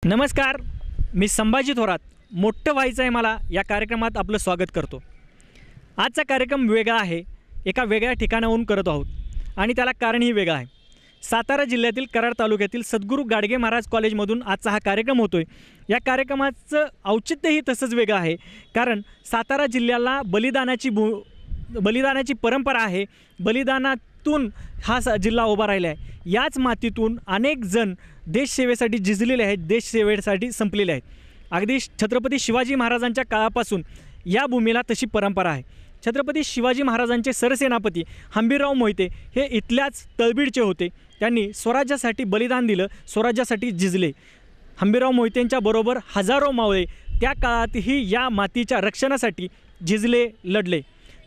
नमस्कार, मी संभाजी थोरात. मोठं व्हायचं आहे मला या कार्यक्रमात आपलं स्वागत करतो. आजचा कार्यक्रम वेगळा आहे, एका वेगळ्या ठिकाणाहून करत आहोत आणि त्याला कारणही वेगळं आहे. सातारा जिल्ह्यातील कराड तालुक्यातील सद्गुरू गाडगे महाराज कॉलेजमधून आजचा हा कार्यक्रम होतो आहे. या कार्यक्रमाचं औचित्यही तसंच वेगळं आहे, कारण सातारा जिल्ह्याला बलिदानाची परंपरा आहे. बलिदानातून हा जिल्हा उभा राहिला आहे. याच मातीतून अनेक जण देशसेवेसाठी झिजलेले आहेत, देशसेवेसाठी संपलेले आहेत. अगदी छत्रपती शिवाजी महाराजांच्या काळापासून या भूमीला तशी परंपरा आहे. छत्रपती शिवाजी महाराजांचे सरसेनापती हंबीरराव मोहिते हे इथल्याच तळबीडचे होते. त्यांनी स्वराज्यासाठी बलिदान दिलं, स्वराज्यासाठी झिजले. हंबीरराव मोहितेंच्या बरोबर हजारो मावळे त्या काळातही या मातीच्या रक्षणासाठी झिजले, लढले.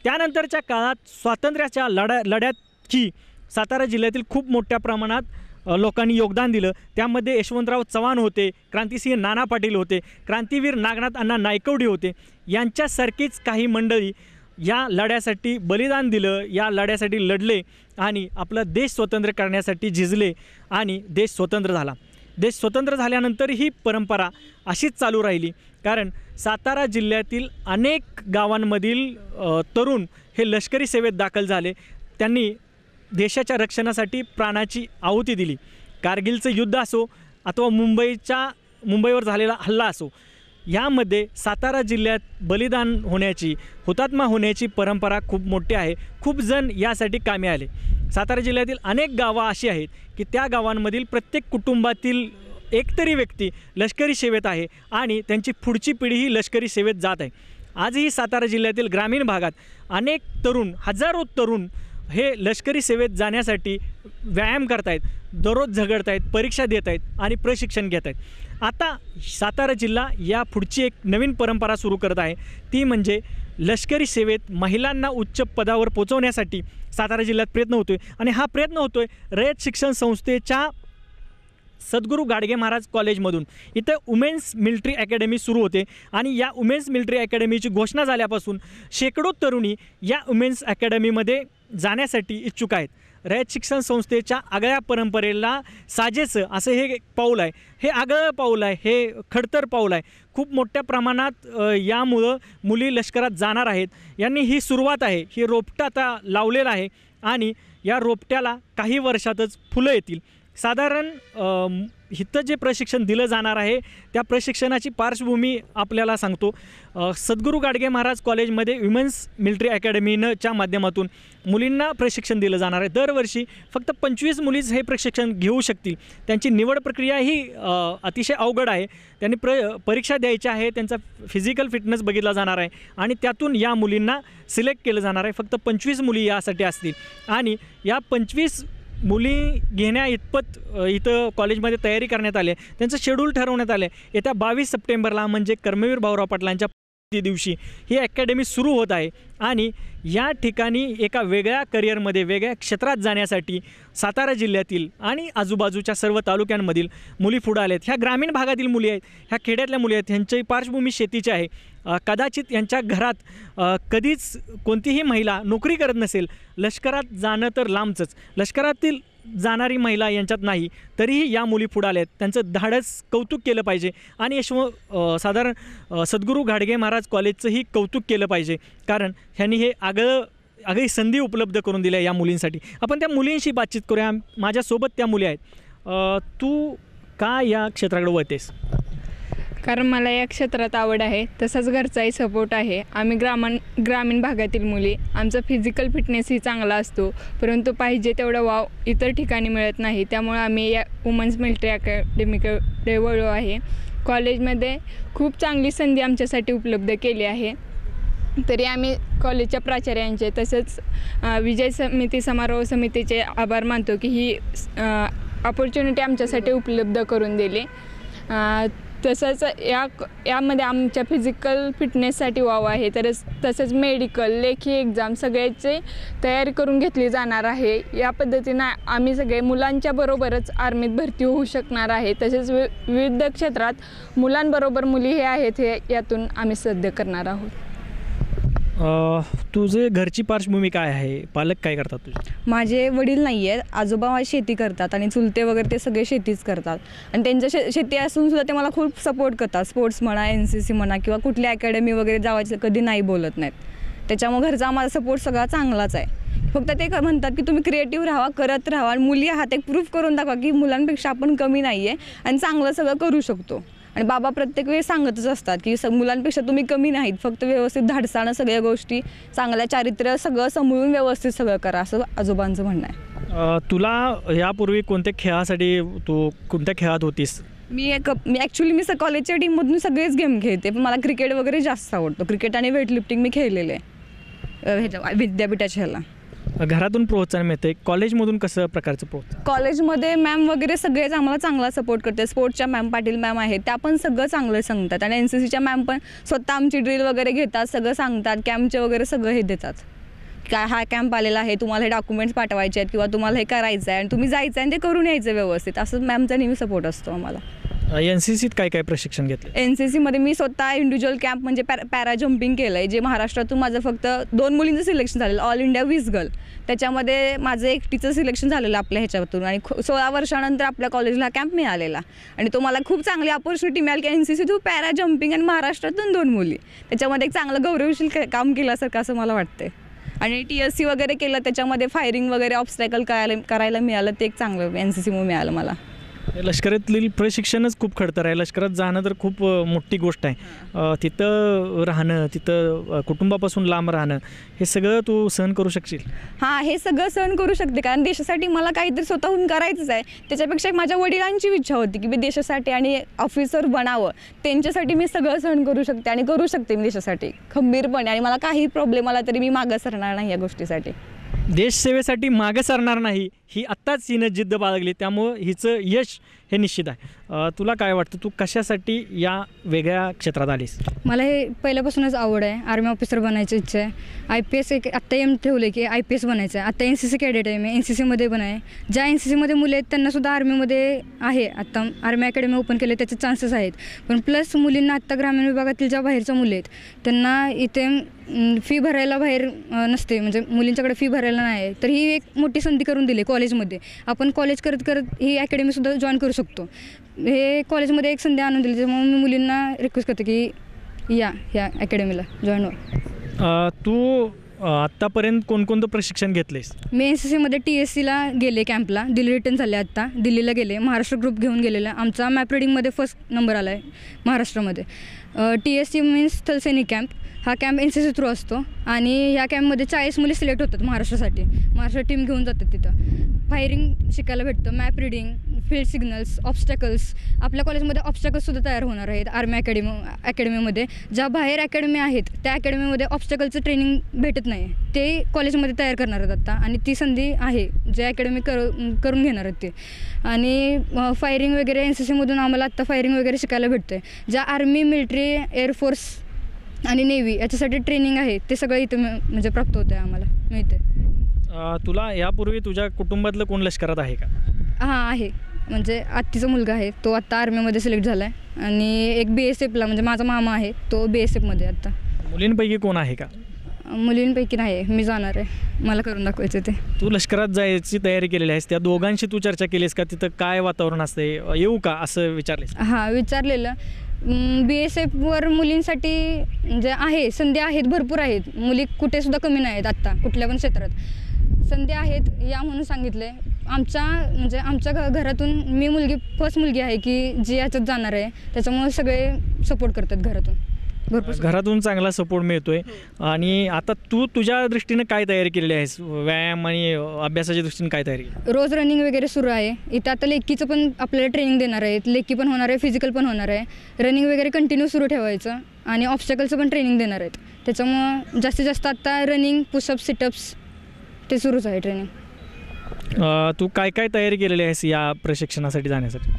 त्यानंतरच्या काळात स्वातंत्र्याच्या लढ्यातही सातारा जिल्ह्यातील खूप मोठ्या प्रमाणात लोकांनी योगदान दिलं. त्यामध्ये यशवंतराव चव्हाण होते, क्रांतिसिंह नाना पाटील होते, क्रांतीवीर नागनाथ अण्णा नायकवडी होते. यांच्यासारखीच काही मंडळी या लढ्यासाठी बलिदान दिलं, या लढ्यासाठी लढले आणि आपला देश स्वतंत्र करण्यासाठी झिजले आणि देश स्वतंत्र झाला. देश स्वतंत्र झाल्यानंतर ही परंपरा अशीच चालू राहिली, कारण सातारा जिल्ह्यातील अनेक गावांमधील तरुण हे लष्करी सेवेत दाखल झाले. त्यांनी देशाच्या रक्षणासाठी प्राणाची आहुती दिली. कारगिलचं युद्ध असो अथवा मुंबईवर झालेला हल्ला असो, यामध्ये सातारा जिल्ह्यात बलिदान होण्याची, हुतात्मा होण्याची परंपरा खूप मोठी आहे. खूप जण यासाठी कामी आले. सातारा जिल्ह्यातील अनेक गावं अशी आहेत की त्या गावांमधील प्रत्येक कुटुंबातील एकतरी व्यक्ती लष्करी सेवेत आहे आणि त्यांची पुढची पिढीही लष्करी सेवेत जात आहे. आजही सातारा जिल्ह्यातील ग्रामीण भागात अनेक तरुण, हजारो तरुण हे लष्करी सेवेत जाण्यासाठी व्यायाम करत आहेत, दररोज झगडत आहेत, परीक्षा देत आहेत आणि प्रशिक्षण घेत आहेत. आता सातारा जिल्हा या पुढची एक नवीन परंपरा सुरू करत आहे. ती म्हणजे लष्करी सेवेत महिलांना उच्च पदावर पोचवण्यासाठी सातारा जिल्ह्यात प्रयत्न होतो आहे. आणि हा प्रयत्न होतो आहे रयत शिक्षण संस्थेच्या सद्गुरू गाडगे महाराज कॉलेजमधून. इथं वुमेन्स मिलिटरी अकॅडमी सुरू होते आणि या वुमेन्स मिलिटरी अकॅडमीची घोषणा झाल्यापासून शेकडो तरुणी या वुमेन्स अकॅडमीमध्ये जाण्यासाठी इच्छुक आहेत. रयत शिक्षण संस्थेच्या आगळ्या परंपरेला साजेसं असं हे पाऊल आहे. हे आगळं पाऊल आहे, हे खडतर पाऊल आहे. खूप मोठ्या प्रमाणात यामुळं मुली लष्करात जाणार आहेत. यांनी ही सुरुवात आहे, ही रोपटं आता लावलेलं आहे आणि या रोपट्याला काही वर्षातच फुलं येतील. साधारण इथं जे प्रशिक्षण दिलं जाणार आहे त्या प्रशिक्षणाची पार्श्वभूमी आपल्याला सांगतो. सद्गुरू गाडगे महाराज कॉलेजमध्ये वुमेन्स मिलिटरी अकॅडमीच्या माध्यमातून मुलींना प्रशिक्षण दिलं जाणार आहे. दरवर्षी फक्त 25 मुलीच हे प्रशिक्षण घेऊ शकतील. त्यांची निवड प्रक्रिया ही अतिशय अवघड आहे. त्यांनी परीक्षा द्यायची आहे, त्यांचा फिजिकल फिटनेस बघितला जाणार आहे आणि त्यातून या मुलींना सिलेक्ट केलं जाणार आहे. फक्त 25 मुली यासाठी असतील आणि या 25 मुली घेण्या इतपत इथं कॉलेजमध्ये तयारी करण्यात आली आहे. त्यांचं शेड्यूल ठरवण्यात आलं आहे. येत्या 22 सप्टेंबरला म्हणजे कर्मवीर भाऊराव पाटलांच्या दिवशी ही अकॅडमी सुरू होत आहे आणि या ठिकाणी एका वेगळ्या करिअरमध्ये, वेगळ्या क्षेत्रात जाण्यासाठी सातारा जिल्ह्यातील आणि आजूबाजूच्या सर्व तालुक्यांमधील मुली पुढे आल्या आहेत. ह्या ग्रामीण भागातील मुली आहेत, ह्या खेड्यातल्या मुली आहेत. ह्यांची पार्श्वभूमी शेतीची आहे. कदाचित यांच्या घरात कधीच कोणतीही महिला नोकरी करत नसेल. लष्करात जाणं तर लांबचंच, लष्करातील जाणारी महिला यांच्यात नाही, तरीही या मुली पुढे आल्या आहेत. त्यांचं धाडस कौतुक केलं पाहिजे आणि साधारण सद्गुरू गाडगे महाराज कॉलेजचंही कौतुक केलं पाहिजे, कारण ह्यांनी हे आगळी संधी उपलब्ध करून दिल्या या मुलींसाठी. आपण त्या मुलींशी बातचीत करूया. माझ्यासोबत त्या मुली आहेत. तू का या क्षेत्राकडे वळतेस? कारण मला या क्षेत्रात आवड आहे, तसाच घरचाही सपोर्ट आहे. आम्ही ग्रामीण भागातील मुली, आमचा फिजिकल फिटनेसही चांगला असतो, परंतु पाहिजे तेवढा वाव इतर ठिकाणी मिळत नाही. त्यामुळे आम्ही या वुमन्स मिलिटरी अकॅडमीकडे वळलो आहे. कॉलेजमध्ये खूप चांगली संधी आमच्यासाठी उपलब्ध केली आहे. तरी आम्ही कॉलेजच्या प्राचार्यांचे तसेच विजय समारोह समितीचे आभार मानतो की ही अपॉर्च्युनिटी आमच्यासाठी उपलब्ध करून दिली. तसंच यामध्ये आमच्या फिजिकल फिटनेससाठी वाव आहे. तसंच मेडिकल, लेखी एक्झाम सगळ्याची तयारी करून घेतली जाणार आहे. या पद्धतीनं आम्ही सगळे मुलांच्या बरोबरच आर्मीत भरती होऊ शकणार आहे. तसेच विविध क्षेत्रात मुलांबरोबर मुली हे आहेत, हे यातून आम्ही सिद्ध करणार आहोत. तुझे घरची पार्श्वभूमी काय आहे? पालक काय करतात तुझे? माझे वडील नाही आहेत, आजोबा माझी शेती करतात आणि चुलते वगैरे ते सगळे शेतीच करतात आणि त्यांच्या शेती असून सुद्धा ते मला खूप सपोर्ट करतात. स्पोर्ट्स म्हणा, NCC म्हणा किंवा कुठली अकॅडमी वगैरे जावायचं कधी नाही बोलत नाहीत. त्याच्यामुळे घरचा माझा सपोर्ट सगळा चांगलाच आहे. फक्त ते म्हणतात की तुम्ही क्रिएटिव्ह राहा, करत राहा आणि मुली आहात एक प्रूफ करून दाखवा की मुलांपेक्षा आपण कमी नाही आहे आणि चांगलं सगळं करू शकतो. आणि बाबा प्रत्येक वेळी सांगतच असतात की मुलांपेक्षा तुम्ही कमी नाहीत, फक्त व्यवस्थित धाडसानं सगळ्या गोष्टी चांगल्या चारित्र्य सगळं सांभाळून व्यवस्थित सगळं करा, असं आजोबांचं म्हणणं आहे. तुला यापूर्वी कोणत्या खेळासाठी तू कोणत्या खेळात होतीस? मी ॲक्च्युली कॉलेजच्या टीममधून सगळेच गेम खेळते, पण मला क्रिकेट वगैरे जास्त आवडतो. क्रिकेट आणि वेटलिफ्टिंग मी खेळलेले आहे विद्यापीठाच्या ह्याला. घरातून प्रोत्साहन मिळते, कॉलेजमधून कसं प्रकारचं प्रोत्साहन? कॉलेजमध्ये मॅम वगैरे सगळेच आम्हाला चांगला सपोर्ट करते. स्पोर्ट्सच्या मॅम पाटील मॅम आहेत, त्या पण सगळं चांगलं सांगतात आणि NCCच्या मॅम पण स्वतः आमची ड्रिल वगैरे घेतात, सगळं सांगतात, कॅम्पचे वगैरे सगळं हे देतात. काय हा कॅम्प आलेला आहे, तुम्हाला हे डॉक्युमेंट्स पाठवायचे आहेत किंवा तुम्हाला हे करायचं आहे आणि तुम्ही जायचं आहे आणि ते करून यायचं व्यवस्थित, असं मॅमचा नेहमी सपोर्ट असतो आम्हाला. NCCत काय काय प्रशिक्षण घेतलं? NCCमध्ये मी स्वतः इंडिव्हिज्युअल कॅम्प म्हणजे पॅरा जम्पिंग केलं आहे, जे महाराष्ट्रातून माझं फक्त 2 मुलींचं सिलेक्शन झालेलं, ऑल इंडिया वीस गर्ल. त्याच्यामध्ये माझं एकटीचं सिलेक्शन झालेलं आपल्या ह्याच्यातून आणि 16 वर्षानंतर आपल्या कॉलेजला कॅम्प मिळालेला आणि तो मला खूप चांगली अपॉर्च्युनिटी मिळाली की NCC थ्रू पॅरा जम्पिंग आणि महाराष्ट्रातून 2 मुली, त्याच्यामध्ये एक चांगलं गौरवशील काम केल्यासारखं असं मला वाटते. आणि TSC वगैरे केलं, त्याच्यामध्ये फायरिंग वगैरे ऑब्स्टॅकल करायला मिळालं, ते एक चांगलं NCCमुळे मिळालं मला. लष्करातील प्रशिक्षणच खूप खडतर आहे. लष्करात जाणं तर खूप मोठी गोष्ट आहे. तिथं राहणं, तिथं कुटुंबापासून लांब राहणं, हे सगळं तू सहन करू शकशील? हां, हे सगळं सहन करू शकते, कारण देशासाठी मला काहीतरी स्वतःहून करायचंच आहे. त्याच्यापेक्षा माझ्या वडिलांची इच्छा होती की मी देशासाठी आणि ऑफिसर बनावं, त्यांच्यासाठी मी सगळं सहन करू शकते आणि करू शकते मी देशासाठी खंबीरपणे आणि मला काही प्रॉब्लेम आला तरी मी मागं सरणार नाही या गोष्टीसाठी. देशसेवेसाठी मागं सरणार नाही ही आत्ताच हिनं जिद्द बाळगली, त्यामुळं हिचं यश हे निश्चित आहे. तुला काय वाटतं, तू कशासाठी या वेगळ्या क्षेत्रात आलीस? मला हे पहिल्यापासूनच आवड आहे. आर्मी ऑफिसर बनायची इच्छा आहे. IPS एक आत्ता एम ठेवलं की IPS बनायचं आहे. आत्ता NCC कॅडेट आहे मी, NCCमध्ये पण आहे. ज्या NCCमध्ये मुले आहेत त्यांनासुद्धा आर्मीमध्ये आहे. आत्ता आर्मी अकॅडमी ओपन केले, त्याचे चान्सेस आहेत. पण प्लस मुलींना आत्ता ग्रामीण विभागातील ज्या बाहेरच्या मुली आहेत त्यांना इथे फी भरायला बाहेर नसते, म्हणजे मुलींच्याकडे फी भरायला नाही आहे, तर ही एक मोठी संधी करून दिली कॉलेजमध्ये. आपण कॉलेज करत करत ही अकॅडमीसुद्धा जॉईन करू शकतो. हे कॉलेजमध्ये एक संधी आणून दिली, त्यामुळे मी मुलींना रिक्वेस्ट करते की या अकॅडमीला जॉईन व्हा. तू आत्तापर्यंत कोणकोणतं प्रशिक्षण घेतलेस? मी NCCमध्ये TSCला गेले कॅम्पला, दिल्ली रिटर्न झाले, आत्ता दिल्लीला गेले, महाराष्ट्र ग्रुप घेऊन गेलेला. आमचा मॅप रिडिंगमध्ये फर्स्ट नंबर आला आहे महाराष्ट्रामध्ये. TSC मीन्स स्थलसैनिक कॅम्प. हा कॅम्प NCC थ्रू असतो आणि या कॅम्पमध्ये 40 मुली सिलेक्ट होतात महाराष्ट्रासाठी. महाराष्ट्र टीम घेऊन जातात. तिथं फायरिंग शिकायला भेटतं, map reading, field signals, obstacles. आपल्या कॉलेजमध्ये ऑब्स्टॅकल्ससुद्धा तयार होणार आहेत आर्मी अकॅडमीमध्ये. ज्या बाहेर अकॅडमी आहेत त्या अकॅडमीमध्ये ऑब्स्टॅकलचं ट्रेनिंग भेटत नाही, ते कॉलेजमध्ये तयार करणार आहेत आत्ता आणि ती संधी आहे जे अकॅडमी करून घेणार आहेत ते. आणि फायरिंग वगैरे NCCमधून आम्हाला आत्ता फायरिंग वगैरे शिकायला भेटतं आहे. ज्या आर्मी, मिलिटरी, एअरफोर्स आणि नेव्ही याच्यासाठी ट्रेनिंग आहे ते सगळं इथं म्हणजे प्राप्त होतं आहे, आम्हाला मिळते. तुला यापूर्वी तुझ्या कुटुंबातलं कोण लष्करात आहे का? हां, आहे. म्हणजे आत्तीचा मुलगा आहे, तो आत्ता आर्मीमध्ये सिलेक्ट झाला आहे आणि एक BSFला म्हणजे माझा मामा आहे, तो BSFमध्ये आत्ता. मुलींपैकी कोण आहे का? मुलींपैकी नाही, मी जाणार आहे, मला करून दाखवायचं ते. तू लष्करात जायची तयारी केलेली आहेस, त्या दोघांशी तू चर्चा केलीस का? तिथं काय वातावरण असते, येऊ का असं विचारलेस? हां, विचारलेलं. BSFवर मुलींसाठी म्हणजे आहे, संधी आहेत, भरपूर आहेत. मुली कुठेसुद्धा कमी नाही आहेत. आत्ता कुठल्या पण क्षेत्रात संधी आहेत या म्हणून सांगितले. आमच्या घरातून मी फर्स्ट मुलगी आहे की जी याच्यात जाणार आहे, त्याच्यामुळे सगळे सपोर्ट करतात घरातून. भरपूर घरातून चांगला सपोर्ट मिळतोय. आणि आता तू तुझ्या दृष्टीने काय तयारी केलेली आहेस? व्यायाम आणि अभ्यासाच्या दृष्टीने काय तयारी? रोज रनिंग वगैरे सुरू आहे. इथं आता लेखीचं पण आपल्याला ट्रेनिंग देणार आहेत, लेखी पण होणार आहे, फिजिकल पण होणार आहे. रनिंग वगैरे कंटिन्यू सुरू ठेवायचं आणि ऑब्स्टॅकलचं पण ट्रेनिंग देणार आहेत. त्याच्यामुळं जास्तीत जास्त आत्ता रनिंग, पुशअप्स, सिटअप्स ते सुरूच आहे ट्रेनिंग. तू काय काय तयारी केलेली आहेस या प्रशिक्षणासाठी जाण्यासाठी?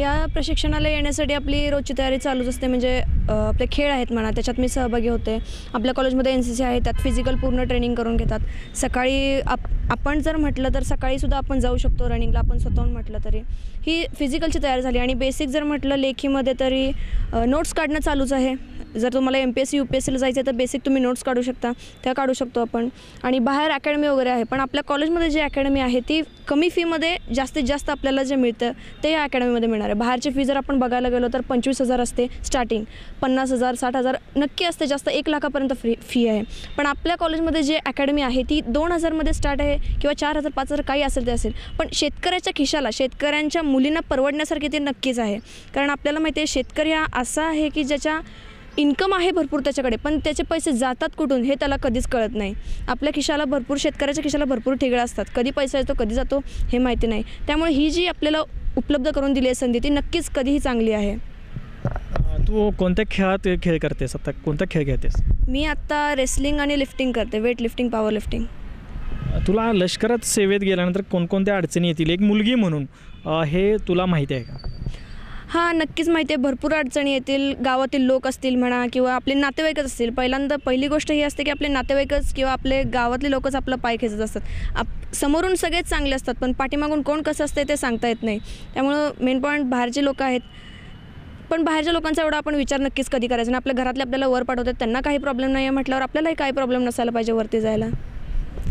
या प्रशिक्षणाला येण्यासाठी आपली रोजची तयारी चालूच असते. म्हणजे आपले खेळ आहेत म्हणा, त्याच्यात मी सहभागी होते. आपल्या कॉलेजमध्ये NCC आहे, त्यात फिजिकल पूर्ण ट्रेनिंग करून घेतात. सकाळी आपण जर म्हटलं तर सकाळीसुद्धा आपण जाऊ शकतो रनिंगला, आपण स्वतःहून म्हटलं तरी ही फिजिकलची तयारी झाली. आणि बेसिक जर म्हटलं लेखीमध्ये तरी नोट्स काढणं चालूच आहे. जर तुम्हाला MPSC UPSCला जायचं आहे तर बेसिक तुम्ही नोट्स काढू शकता, त्या काढू शकतो आपण. आणि बाहेर अकॅडमी वगैरे आहे, पण आपल्या कॉलेजमध्ये जी अकॅडमी आहे ती कमी फीमध्ये जास्तीत जास्त आपल्याला जे मिळतं ते या अकॅडमीमध्ये मिळणार आहे. बाहेरची फी जर आपण बघायला गेलो तर 25,000 असते स्टार्टिंग, 50,000 60,000 नक्की असते, जास्त 1 लाखापर्यंत फी आहे. पण आपल्या कॉलेजमध्ये जे अकॅडमी आहे ती 2,000मध्ये स्टार्ट आहे किंवा 4,000 5,000 काही असेल ते असेल. पण शेतकऱ्याच्या खिशाला, शेतकऱ्यांच्या मुलींना परवडण्यासारखे ते नक्कीच आहे. कारण आपल्याला माहिती आहे शेतकरी हा असा आहे की ज्याच्या इन्कम आहे भरपूर त्याच्याकडे, पण त्याचे पैसे जातात कुठून हे त्याला कधीच कळत नाही. आपल्या खिशाला भरपूर, शेतकऱ्याच्या खिशाला भरपूर ठिगळा असतात, कधी पैसा येतो कधी जातो हे माहिती नाही. त्यामुळे ही जी आपल्याला उपलब्ध करून दिली आहे संधी ती नक्कीच कधीही चांगली आहे. तू कोणत्या खेळात खेळ करतेस आता, कोणता खेळ खेळतेस? मी आत्ता रेसलिंग आणि लिफ्टिंग करते, वेट लिफ्टिंग, पॉवर लिफ्टिंग. तुला लष्करात सेवेत गेल्यानंतर कोणकोणत्या अडचणी येतील एक मुलगी म्हणून, हे तुला माहिती आहे का? हां, नक्कीच माहिती आहे. भरपूर अडचणी येतील, गावातील लोक असतील म्हणा किंवा आपले नातेवाईकच असतील. पहिली गोष्ट ही असते की आपले नातेवाईकच किंवा आपले गावातले लोकच आपला पाय खेचत असतात. समोरून सगळेच चांगले असतात, पण पाठीमागून कोण कसं असते ते सांगता येत नाही. त्यामुळं मेन पॉईंट बाहेरचे लोक आहेत, पण बाहेरच्या लोकांचा एवढा आपण विचार नक्कीच कधी करायचा नाही. आपल्या घरातले आपल्याला वर पाठवतात, त्यांना काही प्रॉब्लेम नाही आहे म्हटल्यावर आपल्यालाही काही प्रॉब्लेम नसायला पाहिजे वरती जायला.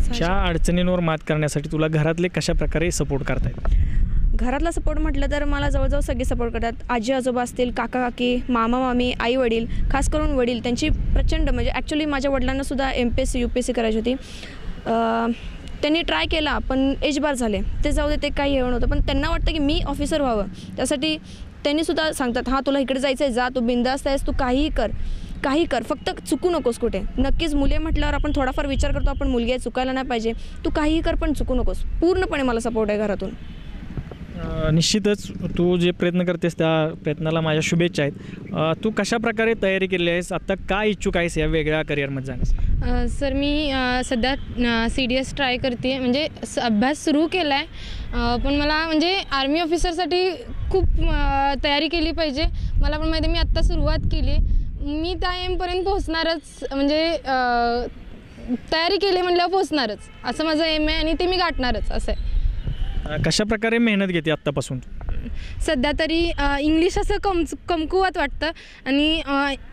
त्या अडचणींवर मात करण्यासाठी तुला घरातले कशा प्रकारे सपोर्ट करतायत? घरातला सपोर्ट म्हटलं तर मला जवळजवळ सगळे सपोर्ट करतात. आजी आजोबा असतील, काका काकी, मामा मामी, आई वडील, खास करून वडील, त्यांची प्रचंड म्हणजे ॲक्च्युली माझ्या वडिलांनासुद्धा MPSC UPSC करायची होती. त्यांनी ट्राय केला पण एज बार झाले, ते जाऊ दे, ते काही येऊ नव्हतं. पण त्यांना वाटतं की मी ऑफिसर व्हावं, त्यासाठी त्यांनीसुद्धा सांगतात हां तुला इकडे जायचं आहे, जा, तू बिंदास्त आहेस, तू काहीही कर, फक्त चुकू नकोस कुठे. नक्कीच मुले म्हटल्यावर आपण थोडाफार विचार करतो, आपण मुलगी आहे, चुकायला नाही पाहिजे, तू काहीही कर पण चुकू नकोस. पूर्णपणे मला सपोर्ट आहे घरातून. निश्चितच तू जे प्रयत्न करतेस त्या प्रयत्नाला माझ्या शुभेच्छा आहेत. तू कशा प्रकारे तयारी केली आहेस, आत्ता काय इच्छुक आहेस या वेगळ्या करिअरमध्ये जाण्यास? सर मी सध्या CDS ट्राय करते, म्हणजे अभ्यास सुरू केला आहे, पण मला म्हणजे आर्मी ऑफिसरसाठी खूप तयारी केली पाहिजे. मला पण माहिती आहे, मी आत्ता सुरुवात केली आहे, मी त्या एमपर्यंत पोहोचणारच, म्हणजे तयारी केली म्हणल्यावर पोहोचणारच असं माझं एम आहे आणि ते मी गाठणारच असं आहे. कशा प्रकारे मेहनत घेते आत्तापासून? सध्या तरी इंग्लिश असं कमकुवत वाटतं आणि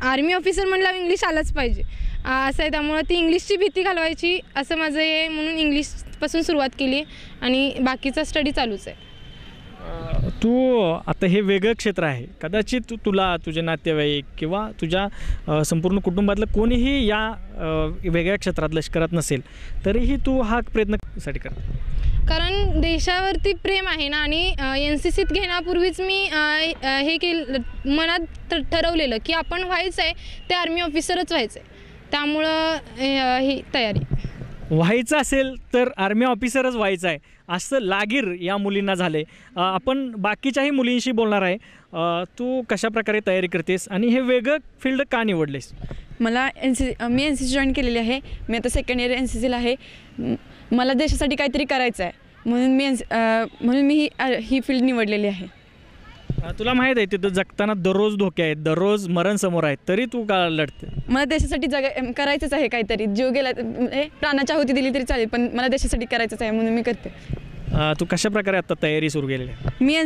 आर्मी ऑफिसर म्हटल्यावर इंग्लिश आलंच पाहिजे असं आहे. त्यामुळं ती इंग्लिशची भीती घालवायची असं माझं आहे, म्हणून इंग्लिशपासून सुरुवात केली आणि बाकीचा स्टडी चालूच आहे. तू आता हे वेगळं क्षेत्र आहे, कदाचित तुला तुझे नातेवाईक किंवा तुझ्या संपूर्ण कुटुंबातलं कोणीही या वेगळ्या क्षेत्रात लष्करात नसेल, तरीही तू हा प्रयत्नासाठी करतो. कारण देशावरती प्रेम आहे ना, आणि NCCत घेण्यापूर्वीच मी मनात ठरवलेलं की आपण व्हायचं आहे ते आर्मी ऑफिसरच व्हायचं आहे. त्यामुळं ही तयारी. व्हायचं असेल तर आर्मी ऑफिसरच व्हायचं आहे असं लागीर या मुलींना झाले. आपण बाकीच्याही मुलींशी बोलणार आहे. तू कशा प्रकारे तयारी करतेस आणि हे वेगळं फील्ड का निवडलेस? मी NCC जॉईन केलेली आहे. मी आता सेकंड इयर NCCला आहे. मला देशासाठी काहीतरी करायचं आहे, म्हणून मी ही फील्ड निवडलेली आहे. तुला माहीत आहे तिथं जगताना दररोज धोके आहेत, दररोज मरण समोर आहेत, तरी तू का लढते? मला देशासाठी करायचंच आहे काहीतरी. जीव गेला प्राणाची आहुती दिली तरी चालेल, पण मला देशासाठी करायचंच आहे म्हणून मी करते. तू कशा प्रकारे आता तयारी सुरू केलेली आहे? मी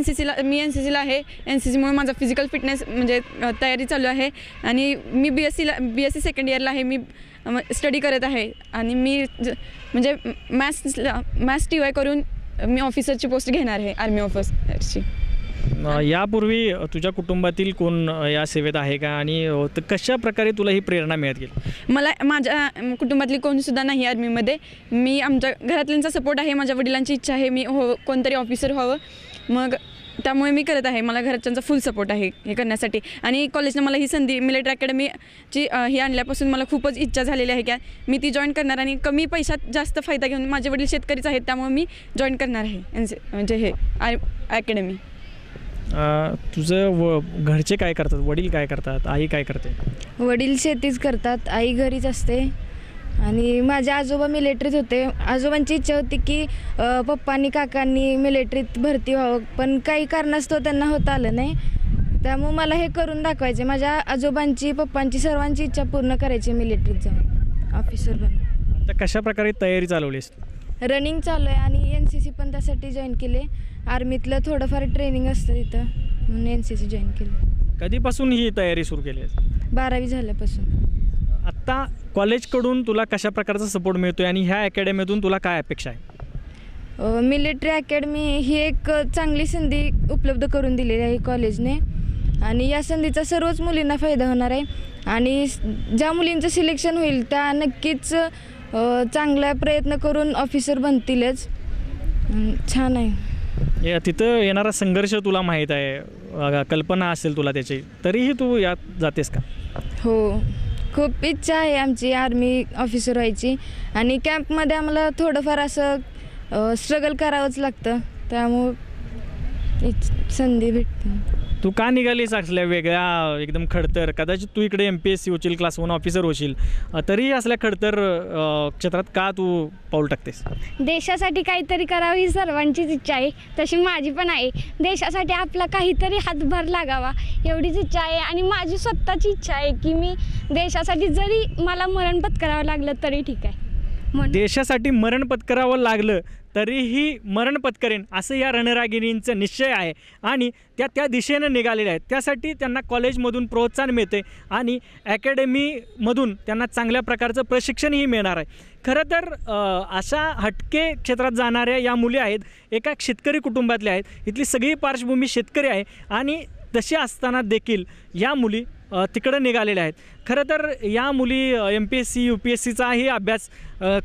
NCCला आहे. NCCमुळे माझा फिजिकल फिटनेस म्हणजे तयारी चालू आहे आणि मी BSc सेकंड इयरला आहे. मी स्टडी करत आहे आणि मी म्हणजे मॅथ्स TY करून मी ऑफिसरची पोस्ट घेणार आहे, आर्मी ऑफिसरची. यापूर्वी तुझ्या कुटुंबातील कोण या सेवेत आहे का, आणि कशा प्रकारे तुला ही प्रेरणा मिळत गेली? मला माझ्या कुटुंबातली कोणीसुद्धा नाही आर्मीमध्ये. मी आमच्या घरातल्यांचा सपोर्ट आहे, माझ्या वडिलांची इच्छा आहे मी कोणतरी ऑफिसर व्हावं, मग त्यामुळे मी करत आहे. मला घरच्यांचा फुल सपोर्ट आहे हे करण्यासाठी. आणि कॉलेजनं मला ही संधी मिलिटरी अकॅडमीची ही आणल्यापासून मला खूपच इच्छा झालेली आहे की मी ती जॉईन करणार आणि कमी पैशात जास्त फायदा घेऊन. माझे वडील शेतकरीच आहेत, त्यामुळे मी जॉईन करणार आहे म्हणजे हे अकॅडमी. तुझं घरचे काय करतात, वडील काय करतात, आई काय करते? वडील शेतीच करतात, आई घरीच असते. आणि माझे आजोबा मिलिटरीत होते. आजोबांची इच्छा होती की पप्पांनी काकांनी मिलिटरीत भरती व्हावं, पण काही कारणास्तव त्यांना होता आलं नाही. त्यामुळे मला हे करून दाखवायचे. माझ्या आजोबांची, पप्पांची, सर्वांची इच्छा पूर्ण करायची मिलिटरीत जाऊन ऑफिसर बनून. आता कशा प्रकारे तयारी चालवलीस? रनिंग चालू आहे आणि NCC पण त्यासाठी जॉईन केले. आर्मीतलं थोडंफार ट्रेनिंग असतं तिथं म्हणून NCC जॉईन केलं. कधीपासून ही तयारी सुरू केली आहे? 12वी झाल्यापासून. आत्ता कॉलेजकडून तुला कशा प्रकारचा सपोर्ट मिळतो आहे आणि ह्या अकॅडमीतून तुला काय अपेक्षा आहे? मिलिटरी अकॅडमी ही एक चांगली संधी उपलब्ध करून दिलेली आहे कॉलेजने आणि या संधीचा सर्वच मुलींना फायदा होणार आहे आणि ज्या मुलींचं सिलेक्शन होईल त्या नक्कीच चांगला प्रयत्न करून ऑफिसर बनतीलच. छान आहे. तिथं येणारा संघर्ष तुला माहीत आहे, कल्पना असेल तुला त्याची, तरीही तू यात जातेस का? हो, खूप इच्छा आहे आमची आर्मी ऑफिसर व्हायची आणि कॅम्पमध्ये आम्हाला थोडंफार असं स्ट्रगल करावंच लागतं, त्यामुळं संधी भेटते. तू का निघालीस असल्या वेगळ्या एकदम खडतर, कदाचित तू इकडे MPSC होशील, क्लास 1 ऑफिसर होशील, तरी असल्या खडतर क्षेत्रात का तू पाऊल टाकतेस? देशासाठी काहीतरी करावं ही सर्वांचीच इच्छा आहे, तशी माझी पण आहे. देशासाठी आपला काहीतरी हातभार लागावा एवढीच इच्छा आहे आणि माझी स्वतःची इच्छा आहे की मी देशासाठी जरी मला मरण पत्करावं लागलं तरी ठीक आहे. देशासाठी मरण पत्करावं लागलं तरीही मरण पत्करेन असं या रणरागिणींचा निश्चय आहे आणि त्या दिशेनं निघालेल्या आहेत. त्यासाठी त्यांना कॉलेजमधून प्रोत्साहन मिळते आणि अकॅडमीमधून त्यांना चांगल्या प्रकारचं प्रशिक्षणही मिळणार आहे. खरं तर अशा हटके क्षेत्रात जाणाऱ्या या मुली आहेत, एका शेतकरी कुटुंबातल्या आहेत. इथली सगळी पार्श्वभूमी शेतकरी आहे आणि तशी असताना देखील या मुली तिकडं निघालेल्या आहेत. खरं तर या मुली MPSC UPSCचाही अभ्यास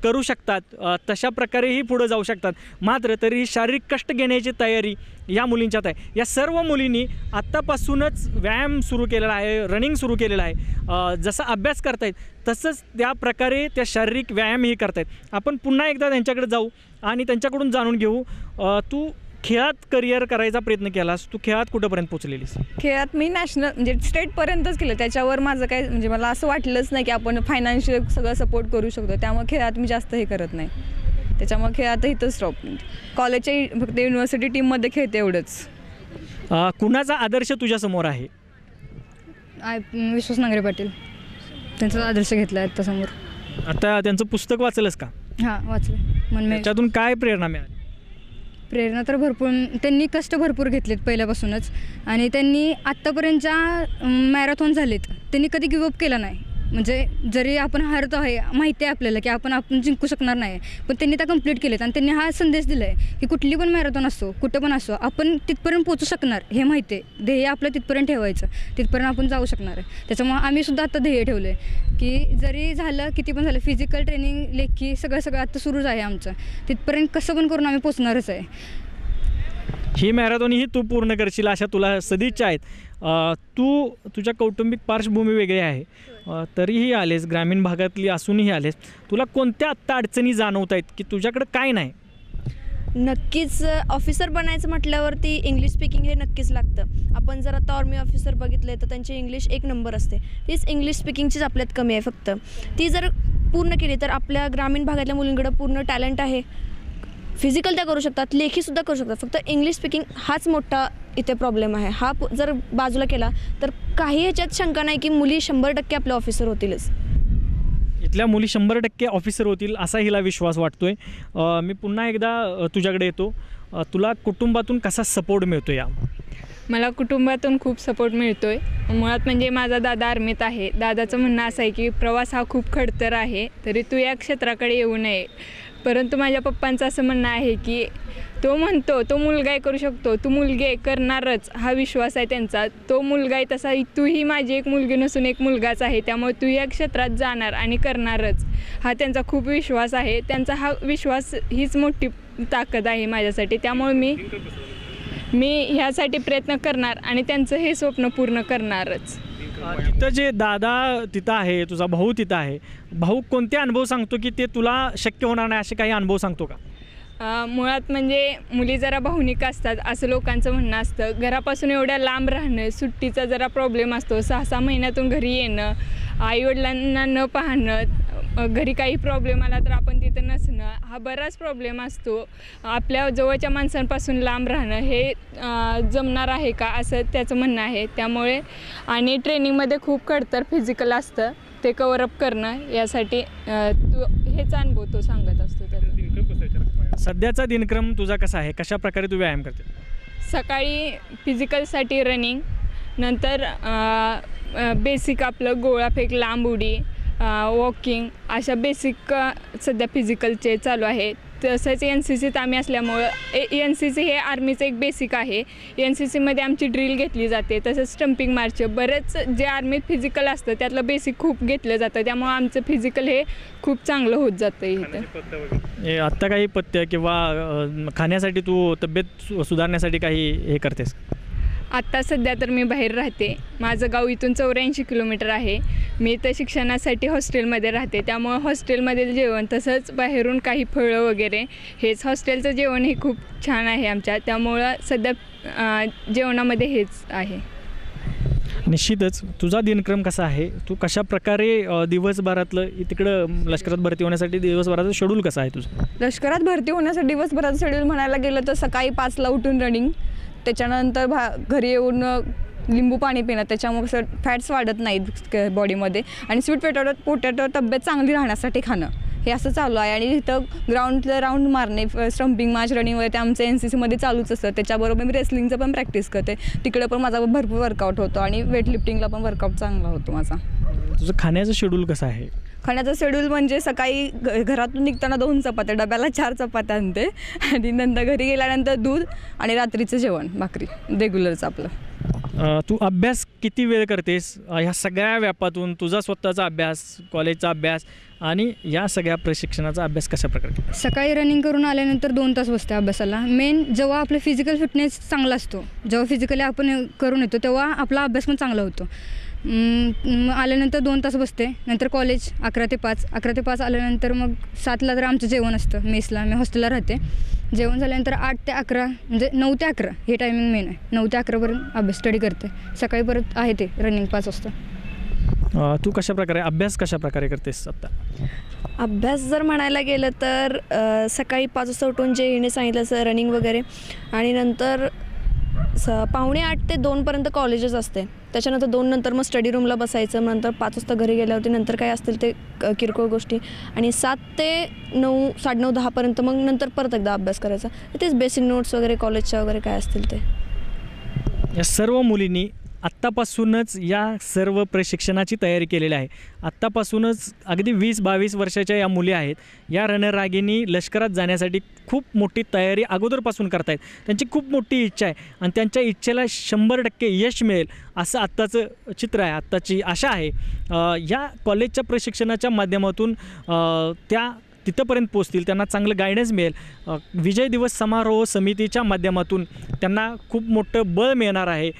करू शकतात, तशा प्रकारेही पुढं जाऊ शकतात. मात्र तरी शारीरिक कष्ट घेण्याची तयारी या मुलींच्यात आहे. या सर्व मुलींनी आत्तापासूनच व्यायाम सुरू केलेला आहे, रनिंग सुरू केलेला आहे. जसा अभ्यास करतायत तसंच त्या प्रकारे त्या शारीरिक व्यायामही करतायत. आपण पुन्हा एकदा त्यांच्याकडे जाऊ आणि त्यांच्याकडून जाणून घेऊ. तू खेळात करिअर करायचा प्रयत्न केलास, तू खेळात कुठंपर्यंत पोचलेलीस? खेळात मी नॅशनल म्हणजे स्टेटपर्यंतच केलं. त्याच्यावर माझं काय म्हणजे मला असं वाटलंच नाही की आपण फायनान्शियल सगळं सपोर्ट करू शकतो, त्यामुळे खेळात मी जास्त हे करत नाही. त्याच्यामुळे खेळात इथंच स्टॉप. कॉलेजच्या फक्त युनिव्हर्सिटी टीममध्ये खेळते एवढंच. कुणाचा आदर्श तुझ्यासमोर आहे? विश्वास नांगरे पाटील, त्यांचा आदर्श घेतला आहे आत्तासमोर. आता त्यांचं पुस्तक वाचलंस का? हां, वाचलं. त्याच्यातून काय प्रेरणा मिळाली? प्रेरणा तर भरपूर, त्यांनी कष्ट भरपूर घेतलेत पहिल्यापासूनच आणि त्यांनी आत्तापर्यंतच्या मॅरेथॉन झालेत, त्यांनी कधी गिवअप केला नाही. म्हणजे जरी आपण हारतो आहे, माहिती आहे आपल्याला की आपण जिंकू शकणार नाही, पण त्यांनी त्या कंप्लीट केलेत आणि त्यांनी हा संदेश दिला आहे की कुठली पण मॅरेथॉन असो, कुठं पण असो, आपण तिथपर्यंत पोचू शकणार हे माहिती आहे. ध्येय आपलं तिथपर्यंत ठेवायचं, तिथपर्यंत आपण जाऊ शकणार आहे. त्याच्यामुळे आम्हीसुद्धा आत्ता ध्येय ठेवलं आहे की जरी झालं, किती पण झालं, फिजिकल ट्रेनिंग, लेखी सगळं आत्ता सुरूच आहे आमचं. तिथपर्यंत कसं पण करून आम्ही पोचणारच आहे. ही मॅरेथॉन ही तू पूर्ण करशील अशा तुला सदिच्छा आहेत. तुझ्या कौटुंबिक पार्श्वभूमी वेगळी आहे, तरीही आलेस, ग्रामीण भागातली असूनही आलेस. तुला कोणत्या आत्ता अडचणी जाणवत आहेत की तुझ्याकडं काय नाही? नक्कीच ऑफिसर बनायचं म्हटल्यावरती इंग्लिश स्पीकिंग हे नक्कीच लागतं. आपण जर आता आर्मी ऑफिसर बघितले तर त्यांची इंग्लिश 1 नंबर असते. तीच इंग्लिश स्पीकिंगचीच आपल्यात कमी आहे. फक्त ती जर पूर्ण केली तर आपल्या ग्रामीण भागातल्या मुलींकडं पूर्ण टॅलेंट आहे. फिजिकल त्या करू शकतात, लेखीसुद्धा करू शकतात. फक्त इंग्लिश स्पीकिंग हाच मोठा इथे प्रॉब्लेम आहे. हा जर बाजूला केला तर काही ह्याच्यात शंका नाही की मुली 100% आपले ऑफिसर होतीलच. इथल्या मुली 100% ऑफिसर होतील असा हिला विश्वास वाटतोय. मी पुन्हा एकदा तुझ्याकडे येतो. तुला कुटुंबातून कसा सपोर्ट मिळतो? या मला कुटुंबातून खूप सपोर्ट मिळतो आहे. मुळात म्हणजे माझा दादा आर्मीत आहे. दादाचं म्हणणं असं आहे की प्रवास हा खूप खडतर आहे, तरी तू या क्षेत्राकडे येऊ नये. परंतु माझ्या पप्पांचं असं म्हणणं आहे की तो म्हणतो तो मुलगा करू शकतो, तू मुलगी करणारच, हा विश्वास आहे त्यांचा. तो मुलगा आहे तसा तूही माझी एक मुलगी नसून एक मुलगाच आहे, त्यामुळे तू या क्षेत्रात जाणार आणि करणारच, हा त्यांचा खूप विश्वास आहे. त्यांचा हा विश्वास हीच मोठी ताकद आहे माझ्यासाठी. त्यामुळे मी ह्यासाठी प्रयत्न करणार आणि त्यांचं हे स्वप्न पूर्ण करणारच. तिथं जे दादा तिथं आहे, तुझा भाऊ तिथं आहे, भाऊ कोणते अनुभव सांगतो की ते तुला शक्य होणार नाही असे काही अनुभव सांगतो का? मुळात म्हणजे मुली जरा भावनिक असतात असं लोकांचं म्हणणं असतं. घरापासून एवढ्या लांब राहणं, सुट्टीचा जरा प्रॉब्लेम असतो, 6-6 महिन्यातून घरी येणं, आईवडिलांना न पाहणं, घरी काही प्रॉब्लेम आला तर आपण तिथं नसणं, हा बराच प्रॉब्लेम असतो. आपल्या जवळच्या माणसांपासून लांब राहणं हे जमणार आहे का असं त्याचं म्हणणं आहे. त्यामुळे आणि ट्रेनिंगमध्ये खूप खडतर फिजिकल असतं, ते कव्हरअप करणं यासाठी हेच अनुभव तो सांगत असतो. त्याचा सध्याचा दिनक्रम तुझा कसा आहे, कशा प्रकारे तू व्यायाम करते? सकाळी फिजिकलसाठी रनिंग, नंतर बेसिक आपलं गोळाफेक, लांब उडी, वॉकिंग, अशा बेसिक सध्या फिजिकलचे चालू आहे. तसंच NCCत आम्ही असल्यामुळं NCC हे आर्मीचं एक बेसिक आहे. NCCमध्ये आमची ड्रिल घेतली जाते, तसंच स्टंपिंग मार्च, बरंच जे आर्मीत फिजिकल असतं त्यातलं बेसिक खूप घेतलं जातं, त्यामुळं आमचं फिजिकल हे खूप चांगलं होत जातं इथं. आत्ता काही पथ्य किंवा खाण्यासाठी तू तब्येत सुधारण्यासाठी काही हे करतेस? आत्ता सध्या तर मी बाहेर राहते. माझं गाव इथून 84 किलोमीटर आहे. मी इथं शिक्षणासाठी हॉस्टेलमध्ये राहते, त्यामुळं हॉस्टेलमधील जेवण तसंच बाहेरून काही फळं वगैरे, हेच हॉस्टेलचं जेवण हे खूप छान आहे आमच्या, त्यामुळं सध्या जेवणामध्ये हेच आहे. निश्चितच तुझा दिनक्रम कसा आहे, तू कशा प्रकारे दिवसभरातलं तिकडं लष्करात भरती होण्यासाठी दिवसभराचं शेड्यूल कसं आहे तुझं? लष्करात भरती होण्यासाठी दिवसभराचं शेड्यूल म्हणायला गेलं तर सकाळी 5ला उठून रनिंग, त्याच्यानंतर घरी येऊन लिंबू पाणी पिणं, त्याच्यामुळे कसं फॅट्स वाढत नाहीत बॉडीमध्ये, आणि स्वीट पोटॅटो तब्येत चांगली राहण्यासाठी खाणं, हे असं चालू आहे. आणि इथं ग्राउंडला राऊंड मारणे, स्टंपिंग मार्च, रनिंग वगैरे ते आमचं NCCमध्ये चालूच असतं. त्याच्याबरोबर मी रेसलिंगचं पण प्रॅक्टिस करते, तिकडं पण माझा भरपूर वर्कआउट होतो, आणि वेट लिफ्टिंगला पण वर्कआउट चांगला होतो माझा. तुझं खाण्याचं शेड्यूल कसं आहे? खाण्याचं शेड्यूल म्हणजे सकाळी घरातून निघताना 2 चपात्या, डब्याला 4 चपात्या आणते, आणि नंतर घरी गेल्यानंतर दूध, आणि रात्रीचं जेवण भाकरी रेग्युलरचं आपलं. तू अभ्यास किती वेळ करतेस? ह्या सगळ्या व्यापातून तुझा स्वतःचा अभ्यास, कॉलेजचा अभ्यास आणि या सगळ्या प्रशिक्षणाचा अभ्यास कशा प्रकारे? सकाळी रनिंग करून आल्यानंतर 2 तास बसते अभ्यासाला. मेन जेव्हा आपलं फिजिकल फिटनेस चांगला असतो, जेव्हा फिजिकली आपण करून येतो तेव्हा आपला अभ्यास पण चांगला होतो. आल्यानंतर 2 तास बसते, नंतर कॉलेज 11 ते 5, 11 ते 5 आल्यानंतर मग 7ला तर आमचं जेवण असतं मेसला, मी हॉस्टेलला राहते. जेवण झाल्यानंतर 8 ते 11 म्हणजे 9 ते 11 हे टायमिंग मेन आहे. 9 ते 11पर्यंत अभ्यास स्टडी करते. सकाळी परत आहे ते रनिंग 5 वाजता. तू कशा प्रकारे अभ्यास कशा प्रकारे करतेस आत्ता? अभ्यास जर म्हणायला गेलं तर सकाळी 5 वाजता उठून जे हिने सांगितलं असं रनिंग वगैरे, आणि नंतर 7:45 ते 2पर्यंत कॉलेजच असते. त्याच्यानंतर 2 नंतर मग स्टडी रूमला बसायचं, नंतर 5 वाजता घरी गेल्यावरती नंतर काय असतील ते किरकोळ गोष्टी, आणि 7 ते 9, 9:30, 10पर्यंत मग नंतर परत एकदा अभ्यास करायचा. तेच बेसिक नोट्स वगैरे कॉलेजच्या वगैरे काय असतील ते. या सर्व मुलींनी आत्तापासूनच या सर्व प्रशिक्षणाची तयारी केलेली आहे. आत्तापासूनच अगदी 20-22 वर्षाच्या या मुली आहेत. या रणरागिणी लष्करात जाण्यासाठी खूप मोठी तयारी अगोदरपासून करतायत. त्यांची खूप मोठी इच्छा आहे, आणि त्यांच्या इच्छेला 100% यश मिळेल असं आत्ताचं चित्र आहे, आत्ताची आशा आहे. या कॉलेजच्या प्रशिक्षणाच्या माध्यमातून त्या तिथंपर्यंत पोचतील, त्यांना चांगलं गायडन्स मिळेल. विजय दिवस समारोह समितीच्या माध्यमातून त्यांना खूप मोठं बळ मिळणार आहे.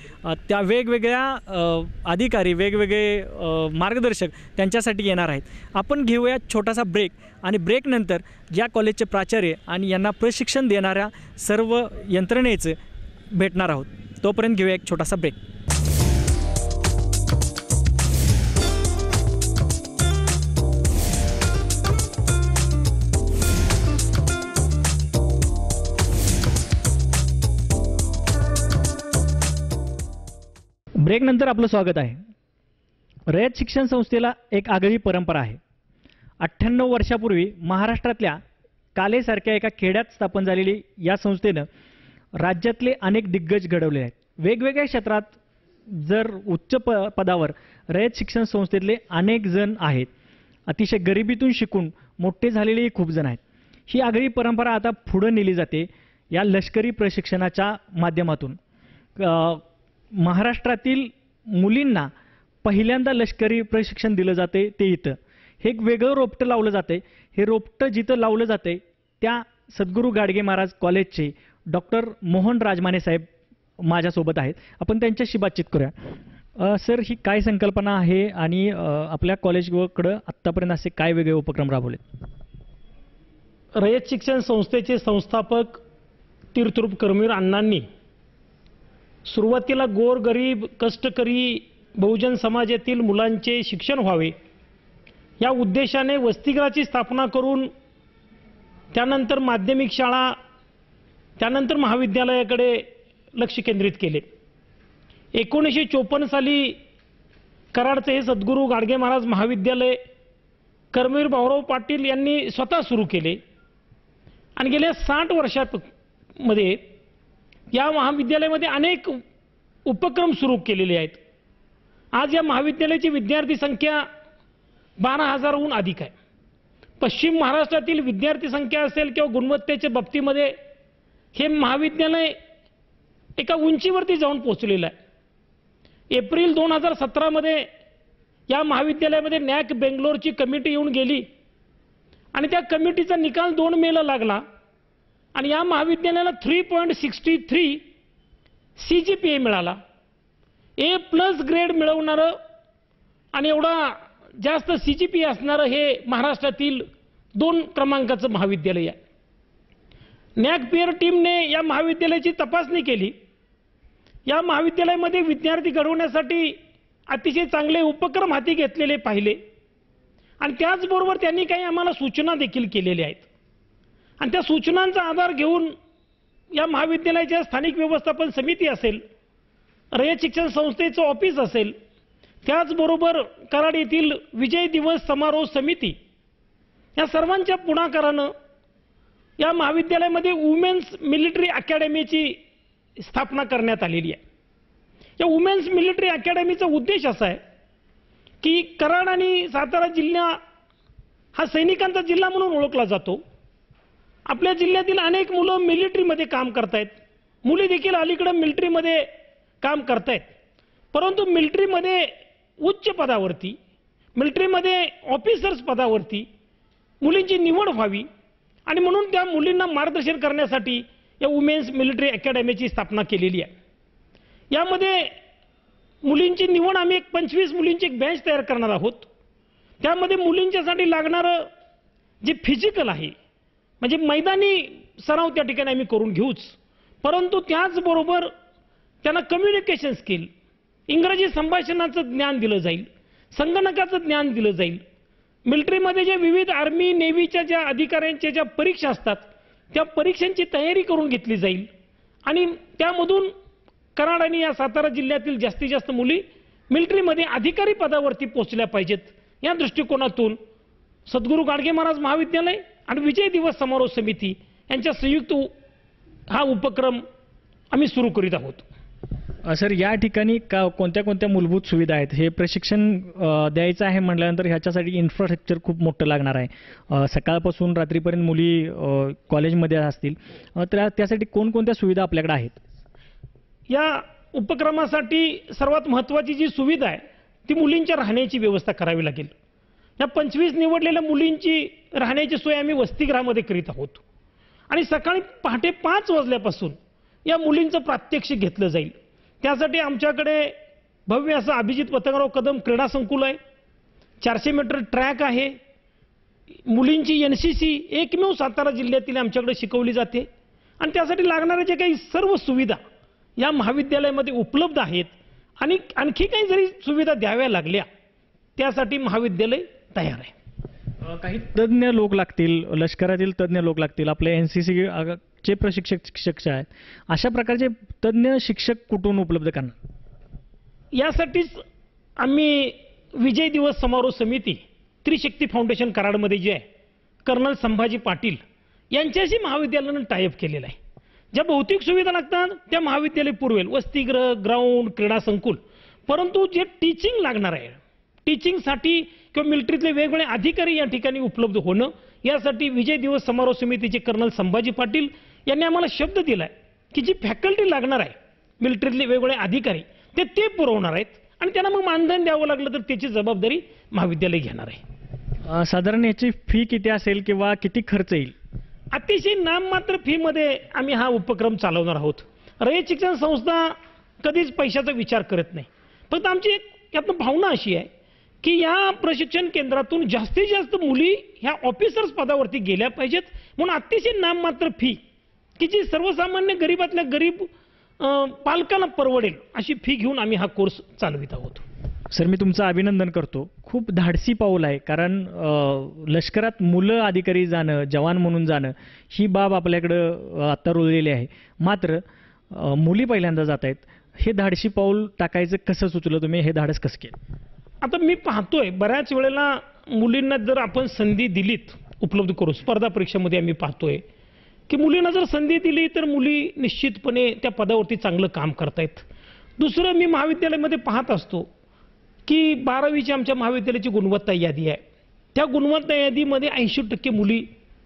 त्या वेगवेगळ्या अधिकारी, वेगवेगळे मार्गदर्शक त्यांच्यासाठी येणार आहेत. आपण घेऊया छोटासा ब्रेक, आणि ब्रेकनंतर या कॉलेजचे प्राचार्य आणि यांना प्रशिक्षण देणाऱ्या सर्व यंत्रणेचं भेटणार आहोत. तोपर्यंत घेऊया एक छोटासा ब्रेक. ब्रेकनंतर आपलं स्वागत आहे. रयत शिक्षण संस्थेला एक आगळी परंपरा आहे. 98 वर्षापूर्वी महाराष्ट्रातल्या कालेसारख्या एका खेड्यात स्थापन झालेली या संस्थेनं राज्यातले अनेक दिग्गज घडवले आहेत. वेगवेगळ्या क्षेत्रात जर उच्च पदावर रयत शिक्षण संस्थेतले अनेक जण आहेत. अतिशय गरिबीतून शिकून मोठे झालेलेही खूप जण आहेत. ही आगळी परंपरा आता पुढे नेली जाते या लष्करी प्रशिक्षणाच्या माध्यमातून. महाराष्ट्रातील मुलींना पहिल्यांदा लष्करी प्रशिक्षण दिलं जाते ते इथं. हे एक वेगळं रोपटं लावलं जाते. हे रोपटं जिथं लावलं जाते त्या सद्गुरू गाडगे महाराज कॉलेजचे डॉक्टर मोहन राजमाने साहेब माझ्यासोबत आहेत. आपण त्यांच्याशी बातचीत करूया. सर, ही काय संकल्पना आहे आणि आपल्या कॉलेजकडं आत्तापर्यंत असे काय वेगळे उपक्रम राबवले? रयत शिक्षण संस्थेचे संस्थापक तीर्थरूप कर्मवीर अण्णांनी सुरुवातीला गोरगरीब कष्टकरी बहुजन समाजातील मुलांचे शिक्षण व्हावे या उद्देशाने वसतिगृहाची स्थापना करून त्यानंतर माध्यमिक शाळा, त्यानंतर महाविद्यालयाकडे लक्ष केंद्रित केले. 1954 साली कराडचे हे सद्गुरू गाडगे महाराज महाविद्यालय कर्मवीर भाऊराव पाटील यांनी स्वतः सुरू केले, आणि गेल्या 60 वर्षांमध्ये या महाविद्यालयामध्ये अनेक उपक्रम सुरू केलेले आहेत. आज या महाविद्यालयाची विद्यार्थी संख्या 12,000हून अधिक आहे. पश्चिम महाराष्ट्रातील विद्यार्थी संख्या असेल किंवा गुणवत्तेच्या बाबतीमध्ये हे महाविद्यालय एका उंचीवरती जाऊन पोहोचलेलं आहे. एप्रिल 2017मध्ये या महाविद्यालयामध्ये नॅक बेंगलोरची कमिटी येऊन गेली आणि त्या कमिटीचा निकाल 2 मेला लागला आणि या महाविद्यालयाला 3.63 CGPA मिळाला. A+ ग्रेड मिळवणारं आणि एवढा जास्त CGPA असणारं हे महाराष्ट्रातील 2 क्रमांकाचं महाविद्यालय आहे. नॅक पेअर टीमने या महाविद्यालयाची तपासणी केली. या महाविद्यालयामध्ये विद्यार्थी घडवण्यासाठी अतिशय चांगले उपक्रम हाती घेतलेले पाहिले आणि त्याचबरोबर त्यांनी काही आम्हाला सूचना देखील केलेल्या आहेत आणि त्या सूचनांचा आधार घेऊन या महाविद्यालयाच्या स्थानिक व्यवस्थापन समिती असेल, रयत शिक्षण संस्थेचं ऑफिस असेल, त्याचबरोबर कराड येथील विजय दिवस समारोह समिती या सर्वांच्या पुढाकारानं या महाविद्यालयामध्ये वुमेन्स मिलिटरी अकॅडमीची स्थापना करण्यात आलेली आहे. या वुमेन्स मिलिटरी अकॅडमीचा उद्देश असा आहे की कराड आणि सातारा जिल्हा हा सैनिकांचा जिल्हा म्हणून ओळखला जातो. आपल्या जिल्ह्यातील अनेक मुलं मिलिटरीमध्ये काम करतायत, मुली देखील अलीकडे मिलिटरीमध्ये काम करतायत. परंतु मिलिटरीमध्ये उच्च पदावरती, मिलिटरीमध्ये ऑफिसर्स पदावरती मुलींची निवड व्हावी आणि म्हणून त्या मुलींना मार्गदर्शन करण्यासाठी या वुमेन्स मिलिटरी अकॅडमीची स्थापना केलेली आहे. यामध्ये मुलींची निवड आम्ही 25 मुलींची एक बँच तयार करणार आहोत. त्यामध्ये मुलींच्यासाठी लागणारं जे फिजिकल आहे म्हणजे मैदानी सराव त्या ठिकाणी आम्ही करून घेऊच, परंतु त्याचबरोबर त्यांना कम्युनिकेशन स्किल, इंग्रजी संभाषणाचं ज्ञान दिलं जाईल, संगणकाचं ज्ञान दिलं जाईल. मिलिटरीमध्ये जे विविध आर्मी नेव्हीच्या ज्या अधिकाऱ्यांच्या ज्या परीक्षा असतात त्या परीक्षांची तयारी करून घेतली जाईल आणि त्यामधून कराड आणि या सातारा जिल्ह्यातील जास्तीत जास्त मुली मिलिटरीमध्ये अधिकारी पदावरती पोहोचल्या पाहिजेत. या दृष्टिकोनातून सद्गुरू गाडगे महाराज महाविद्यालय आणि विजय दिवस समारोह समिती यांच्या संयुक्त हा उपक्रम आम्ही सुरू करीत आहोत. सर, या ठिकाणी कोणत्या कोणत्या मूलभूत सुविधा आहेत? हे प्रशिक्षण द्यायचं आहे म्हटल्यानंतर ह्याच्यासाठी इन्फ्रास्ट्रक्चर खूप मोठं लागणार आहे. सकाळपासून रात्रीपर्यंत मुली कॉलेजमध्ये असतील, तर त्यासाठी कोणकोणत्या सुविधा आपल्याकडे आहेत? या उपक्रमासाठी सर्वात महत्त्वाची जी सुविधा आहे ती मुलींच्या राहण्याची व्यवस्था करावी लागेल. या 25 निवडलेल्या मुलींची राहण्याची सोय आम्ही वसतिगृहामध्ये करीत आहोत आणि सकाळी पहाटे 5 वाजल्यापासून या मुलींचं प्रात्यक्षिक घेतलं जाईल. त्यासाठी आमच्याकडे भव्य असं अभिजित पतंगराव कदम क्रीडा संकुल आहे, 400 मीटर ट्रॅक आहे, मुलींची NCC एकमेव सातारा जिल्ह्यातील आमच्याकडे शिकवली जाते आणि त्यासाठी लागणाऱ्या ज्या काही सर्व सुविधा या महाविद्यालयामध्ये उपलब्ध आहेत आणि आणखी काही जरी सुविधा द्याव्या लागल्या त्यासाठी महाविद्यालय तयार आहे. काही तज्ज्ञ लोक लागतील, लष्करातील तज्ज्ञ लोक लागतील, आपले NCC चे शिक्षक आहेत, अशा प्रकारचे तज्ज्ञ शिक्षक कुठून उपलब्ध करणार? यासाठीच आम्ही विजय दिवस समारोह समिती त्रिशक्ती फाउंडेशन कराडमध्ये जे आहे कर्नल संभाजी पाटील यांच्याशी महाविद्यालयानं टायअप केलेला आहे. ज्या भौतिक सुविधा लागतात त्या महाविद्यालय पुरवेल, वसतिगृह, ग्राउंड, क्रीडा संकुल. परंतु जे टीचिंग लागणार आहे, टीचिंगसाठी किंवा मिलिटरीतले वेगवेगळे अधिकारी या ठिकाणी उपलब्ध होणं, यासाठी विजय दिवस समारोह समितीचे कर्नल संभाजी पाटील यांनी आम्हाला शब्द दिला आहे की जी फॅकल्टी लागणार आहे मिलिटरीतले वेगवेगळे अधिकारी ते पुरवणार आहेत आणि त्यांना मग मानधन द्यावं लागलं तर त्याची जबाबदारी महाविद्यालय घेणार आहे. साधारण याची फी किती असेल किंवा किती खर्च येईल? अतिशय नाममात्र फीमध्ये आम्ही हा उपक्रम चालवणार आहोत. रयत शिक्षण संस्था कधीच पैशाचा विचार करत नाही. फक्त आमची यातनं भावना अशी आहे की या प्रशिक्षण केंद्रातून जास्तीत जास्त मुली ह्या ऑफिसर्स पदावरती गेल्या पाहिजेत म्हणून अतिशय नाममात्र फी की जी सर्वसामान्य गरीबातल्या गरीब पालकांना परवडेल अशी फी घेऊन आम्ही हा कोर्स चालवित आहोत. सर, मी तुमचं अभिनंदन करतो. खूप धाडसी पाऊल आहे, कारण लष्करात मुलं अधिकारी जाणं, जवान म्हणून जाणं ही बाब आपल्याकडं आत्ता रुळलेली आहे. मात्र मुली पहिल्यांदा जात आहेत. हे धाडसी पाऊल टाकायचं कसं सुचलं तुम्ही? हे धाडस कसं केलं? आता मी पाहतोय बऱ्याच वेळेला मुलींना जर आपण संधी दिलीत उपलब्ध करू, स्पर्धा परीक्षेमध्ये आम्ही पाहतोय की मुलींना जर संधी दिली तर मुली निश्चितपणे त्या पदावरती चांगलं काम करतायत. दुसरं, मी महाविद्यालयामध्ये पाहत असतो की 12वीची आमच्या महाविद्यालयाची गुणवत्ता यादी आहे. त्या गुणवत्ता यादीमध्ये 80% मुली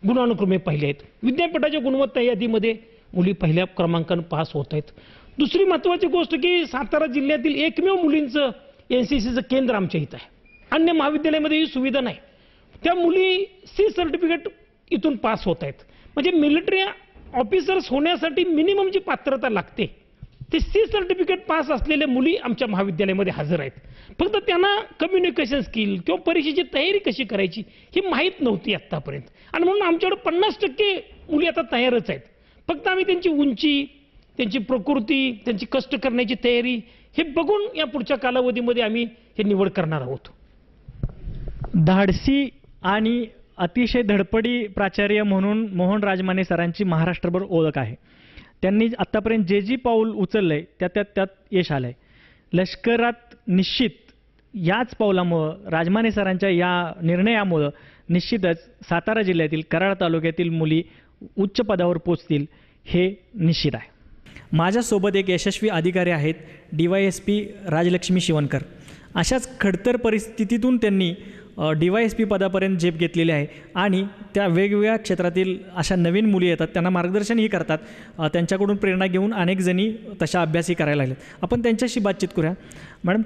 गुणानुक्रमे पहिल्या आहेत. विद्यापीठाच्या गुणवत्ता यादीमध्ये मुली पहिल्या क्रमांकानं पास होत आहेत. दुसरी महत्त्वाची गोष्ट की सातारा जिल्ह्यातील एकमेव मुलींचं NCCचं केंद्र आमच्या इथं आहे. अन्य महाविद्यालयामध्ये ही सुविधा नाही. त्या मुली C सर्टिफिकेट इथून पास होत आहेत. म्हणजे मिलिटरी ऑफिसर्स होण्यासाठी मिनिमम जी पात्रता लागते ते C सर्टिफिकेट पास असलेल्या मुली आमच्या महाविद्यालयामध्ये हजर आहेत. फक्त त्यांना कम्युनिकेशन स्किल किंवा परीक्षेची तयारी कशी करायची ही माहीत नव्हती आत्तापर्यंत. आणि म्हणून आमच्याकडे 50% मुली आता तयारच आहेत. फक्त आम्ही त्यांची उंची, त्यांची प्रकृती, त्यांची कष्ट करण्याची तयारी हे बघून या पुढच्या कालावधीमध्ये आम्ही हे निवड करणार आहोत. धाडसी आणि अतिशय धडपडी प्राचार्य म्हणून मोहन राजमाने सरांची महाराष्ट्रभर ओळख आहे. त्यांनी आत्तापर्यंत जे पाऊल उचललंय त्यात यश आलंय. लष्करात निश्चित याच पावलामुळं, राजमाने सरांच्या या निर्णयामुळं निश्चितच सातारा जिल्ह्यातील कराड तालुक्यातील मुली उच्च पदावर पोचतील हे निश्चित आहे. माझ्यासोबत एक यशस्वी अधिकारी आहेत, DYSP राजलक्ष्मी शिवणकर. अशाच खडतर परिस्थितीतून त्यांनी DYSP पदापर्यंत झेप घेतलेली आहे आणि त्या वेगवेगळ्या क्षेत्रातील अशा नवीन मुली येतात, त्यांना मार्गदर्शनही करतात. त्यांच्याकडून प्रेरणा घेऊन अनेक जणी तशा अभ्यासही करायला लागलेत. आपण त्यांच्याशी बातचीत करूया. मॅडम,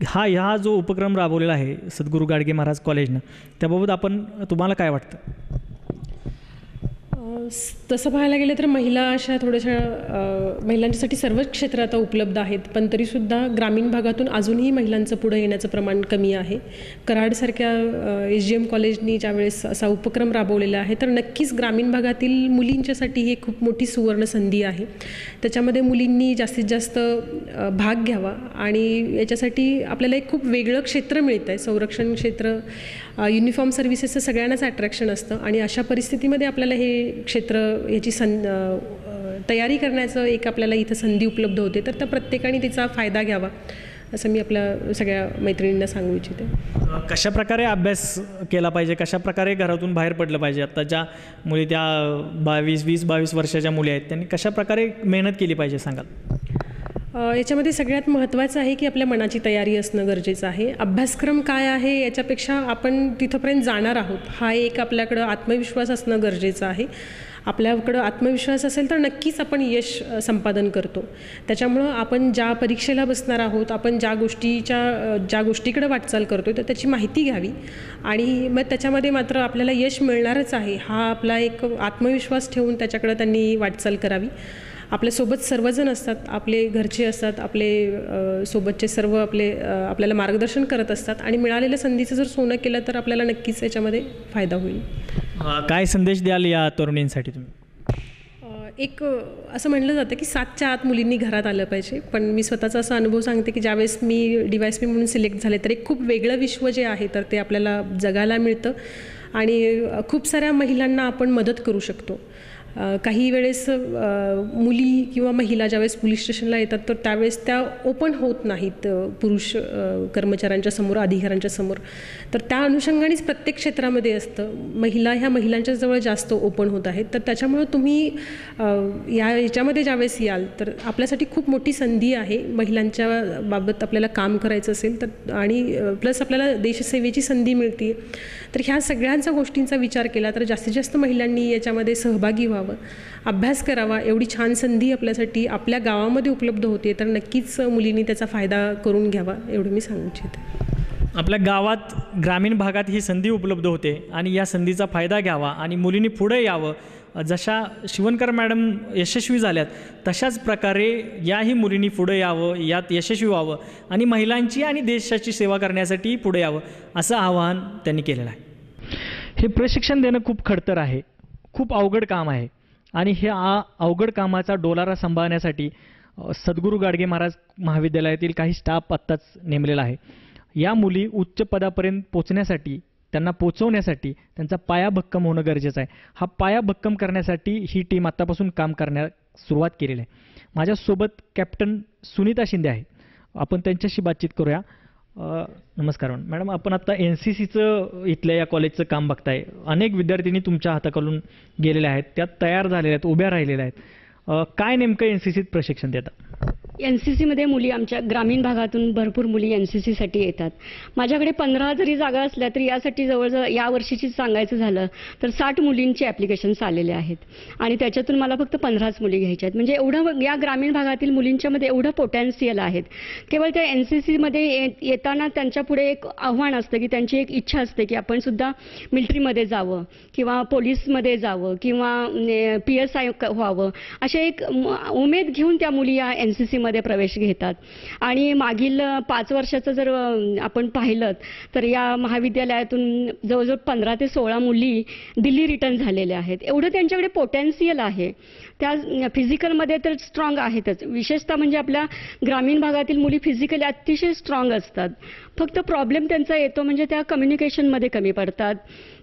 हा जो उपक्रम राबवलेला आहे सद्गुरू गाडगे महाराज कॉलेजनं, त्याबाबत तुम्हाला काय वाटतं? तसं पाहायला गेलं तर महिला अशा थोड्याशा महिलांच्यासाठी सर्वच क्षेत्र आता उपलब्ध आहेत, पण तरीसुद्धा ग्रामीण भागातून अजूनही महिलांचं पुढं येण्याचं प्रमाण कमी आहे. कराडसारख्या SGM कॉलेजनी ज्यावेळेस असा उपक्रम राबवलेला आहे तर नक्कीच ग्रामीण भागातील मुलींच्यासाठी ही खूप मोठी सुवर्ण संधी आहे. त्याच्यामध्ये मुलींनी जास्तीत जास्त भाग घ्यावा आणि याच्यासाठी आपल्याला एक खूप वेगळं क्षेत्र मिळतं आहे. संरक्षण क्षेत्र, युनिफॉर्म सर्व्हिसेसचं सगळ्यांनाच अट्रॅक्शन असतं आणि अशा परिस्थितीमध्ये आपल्याला हे क्षेत्र याची तयारी करण्याचं एक आपल्याला इथं संधी उपलब्ध होते. तर त्या प्रत्येकाने त्याचा फायदा घ्यावा असं मी आपल्या सगळ्या मैत्रिणींना सांगू इच्छिते. कशाप्रकारे अभ्यास केला पाहिजे, कशाप्रकारे घरातून बाहेर पडलं पाहिजे? आता ज्या मुली त्या 20-22 वर्षाच्या मुली आहेत त्यांनी कशाप्रकारे मेहनत केली पाहिजे सांगाल? याच्यामध्ये सगळ्यात महत्त्वाचं आहे की आपल्या मनाची तयारी असणं गरजेचं आहे. अभ्यासक्रम काय आहे याच्यापेक्षा आपण तिथंपर्यंत जाणार आहोत हा एक आपल्याकडं आत्मविश्वास असणं गरजेचं आहे. आपल्याकडं आत्मविश्वास असेल तर नक्कीच आपण यश संपादन करतो. त्याच्यामुळं आपण ज्या परीक्षेला बसणार आहोत, आपण ज्या गोष्टीकडे वाटचाल करतो तर त्याची माहिती घ्यावी आणि मग त्याच्यामध्ये मात्र आपल्याला यश मिळणारच आहे हा आपला एक आत्मविश्वास ठेवून त्याच्याकडे त्यांनी वाटचाल करावी. आपल्यासोबत सर्वजण असतात, आपले घरचे असतात, आपले सोबतचे सर्व आपल्याला मार्गदर्शन करत असतात आणि मिळालेल्या संधीचं जर सोनं केलं तर आपल्याला नक्कीच याच्यामध्ये फायदा होईल. काय संदेश द्याल या तरुणींसाठी तुम्ही? एक असं म्हणलं जातं की 7च्या आत मुलींनी घरात आलं पाहिजे, पण मी स्वतःचा असा अनुभव सांगते की ज्यावेळेस मी DYSP म्हणून सिलेक्ट झाले तर एक खूप वेगळं विश्व जे आहे तर ते आपल्याला जगायला मिळतं आणि खूप साऱ्या महिलांना आपण मदत करू शकतो. काही वेळेस मुली किंवा महिला ज्यावेळेस पोलीस स्टेशनला येतात तर त्यावेळेस त्या ओपन होत नाहीत पुरुष कर्मचाऱ्यांच्या समोर, अधिकाऱ्यांच्या समोर. तर त्या अनुषंगानेच प्रत्येक क्षेत्रामध्ये असतं, ह्या महिलांच्या जवळ जास्त ओपन होत आहेत. तर त्याच्यामुळं तुम्ही याच्यामध्ये ज्यावेळेस याल तर आपल्यासाठी खूप मोठी संधी आहे. महिलांच्या बाबत आपल्याला काम करायचं असेल तर आणि प्लस आपल्याला देशसेवेची संधी मिळते. तर ह्या सगळ्यांचा गोष्टींचा विचार केला तर जास्तीत जास्त महिलांनी याच्यामध्ये सहभागी व्हावं, अभ्यास करावा. एवढी छान संधी आपल्यासाठी आपल्या गावामध्ये उपलब्ध होते तर नक्कीच मुलींनी त्याचा फायदा करून घ्यावा एवढं मी सांगू इच्छिते. आपल्या गावात, ग्रामीण भागात ही संधी उपलब्ध होते आणि या संधीचा फायदा घ्यावा आणि मुलींनी पुढे यावं. जशा शिवणकर मॅडम यशस्वी झाल्यात तशाच प्रकारे याही मुलींनी पुढे यावं, यात यशस्वी व्हावं आणि महिलांची आणि देशाची सेवा करण्यासाठी पुढे यावं असं आवाहन त्यांनी केलेलं आहे. हे प्रशिक्षण देणं खूप खडतर आहे, खूप अवघड काम आहे आणि हे अवघड कामाचा डोलारा सांभाळण्यासाठी सद्गुरू गाडगे महाराज महाविद्यालयातील काही स्टाफ आत्ताच नेमलेला आहे. या मुली उच्च पदापर्यंत पोचण्यासाठी, त्यांना पोचवण्यासाठी त्यांचा पाया भक्कम होणं गरजेचं आहे. हा पाया भक्कम करण्यासाठी ही टीम आत्तापासून काम करण्यास सुरुवात केलेली आहे. माझ्यासोबत कॅप्टन सुनीता शिंदे आहे, आपण त्यांच्याशी बातचीत करूया. नमस्कार मॅडम, आपण आता NCCचं इथल्या या कॉलेजचं काम बघताय. अनेक विद्यार्थिनी तुमच्या हाताखालून गेलेल्या आहेत, त्यात तयार झालेल्या आहेत, उभ्या राहिलेल्या आहेत. काय नेमकं NCCत प्रशिक्षण देतात? NCCमध्ये मुली आमच्या ग्रामीण भागातून भरपूर मुली NCCसाठी येतात. माझ्याकडे 15 जरी जागा असल्या तरी यासाठी जवळजवळ या वर्षीची सांगायचं झालं तर 60 मुलींचे ॲप्लिकेशन्स आलेले आहेत आणि त्याच्यातून मला फक्त 15च मुली घ्यायच्या आहेत. म्हणजे एवढं या ग्रामीण भागातील मुलींच्यामध्ये एवढं पोटॅन्शियल आहेत. केवळ त्या NCCमध्ये येताना त्यांच्यापुढे एक आव्हान असतं की त्यांची एक इच्छा असते की आपण सुद्धा मिलिटरीमध्ये जावं किंवा पोलीसमध्ये जावं किंवा PSI व्हावं, असे एक उमेद घेऊन त्या मुली या NCCमध्ये प्रवेश घेतात. आणि मागील 5 वर्षाचं जर आपण पाहिलं तर या महाविद्यालयातून जवळजवळ 15 ते 16 मुली दिल्ली रिटर्न झालेल्या आहेत. एवढं त्यांच्याकडे पोटेन्शियल आहे. त्या फिजिकलमध्ये तर स्ट्रॉंग आहेतच. विशेषतः म्हणजे आपल्या ग्रामीण भागातील मुली फिजिकली अतिशय स्ट्रॉंग असतात. फक्त प्रॉब्लेम त्यांचा येतो म्हणजे त्या कम्युनिकेशनमध्ये कमी पडतात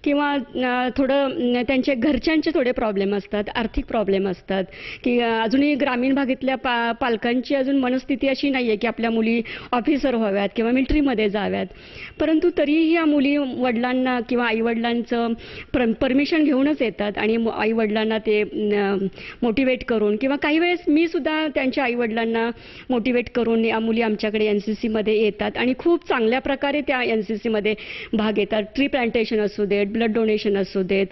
किंवा थोडं त्यांचे घरच्यांचे थोडे प्रॉब्लेम असतात, आर्थिक प्रॉब्लेम असतात की अजूनही ग्रामीण भागातल्या पालकांची अजून मनस्थिती अशी नाही आहे की आपल्या मुली ऑफिसर व्हाव्यात किंवा मिलिटरीमध्ये जाव्यात. परंतु तरीही या मुली वडिलांना किंवा आईवडिलांचं परमिशन घेऊनच येतात आणि आईवडिलांना ते मोटिवेट करून किंवा काही वेळेस मी सुद्धा त्यांच्या आईवडिलांना मोटिवेट करून या मुली आमच्याकडे NCCमध्ये येतात आणि खूप चांगल्या प्रकारे त्या NCCमध्ये भाग घेतात. ट्री प्लांटेशन असू देत, ब्लड डोनेशन असू देत,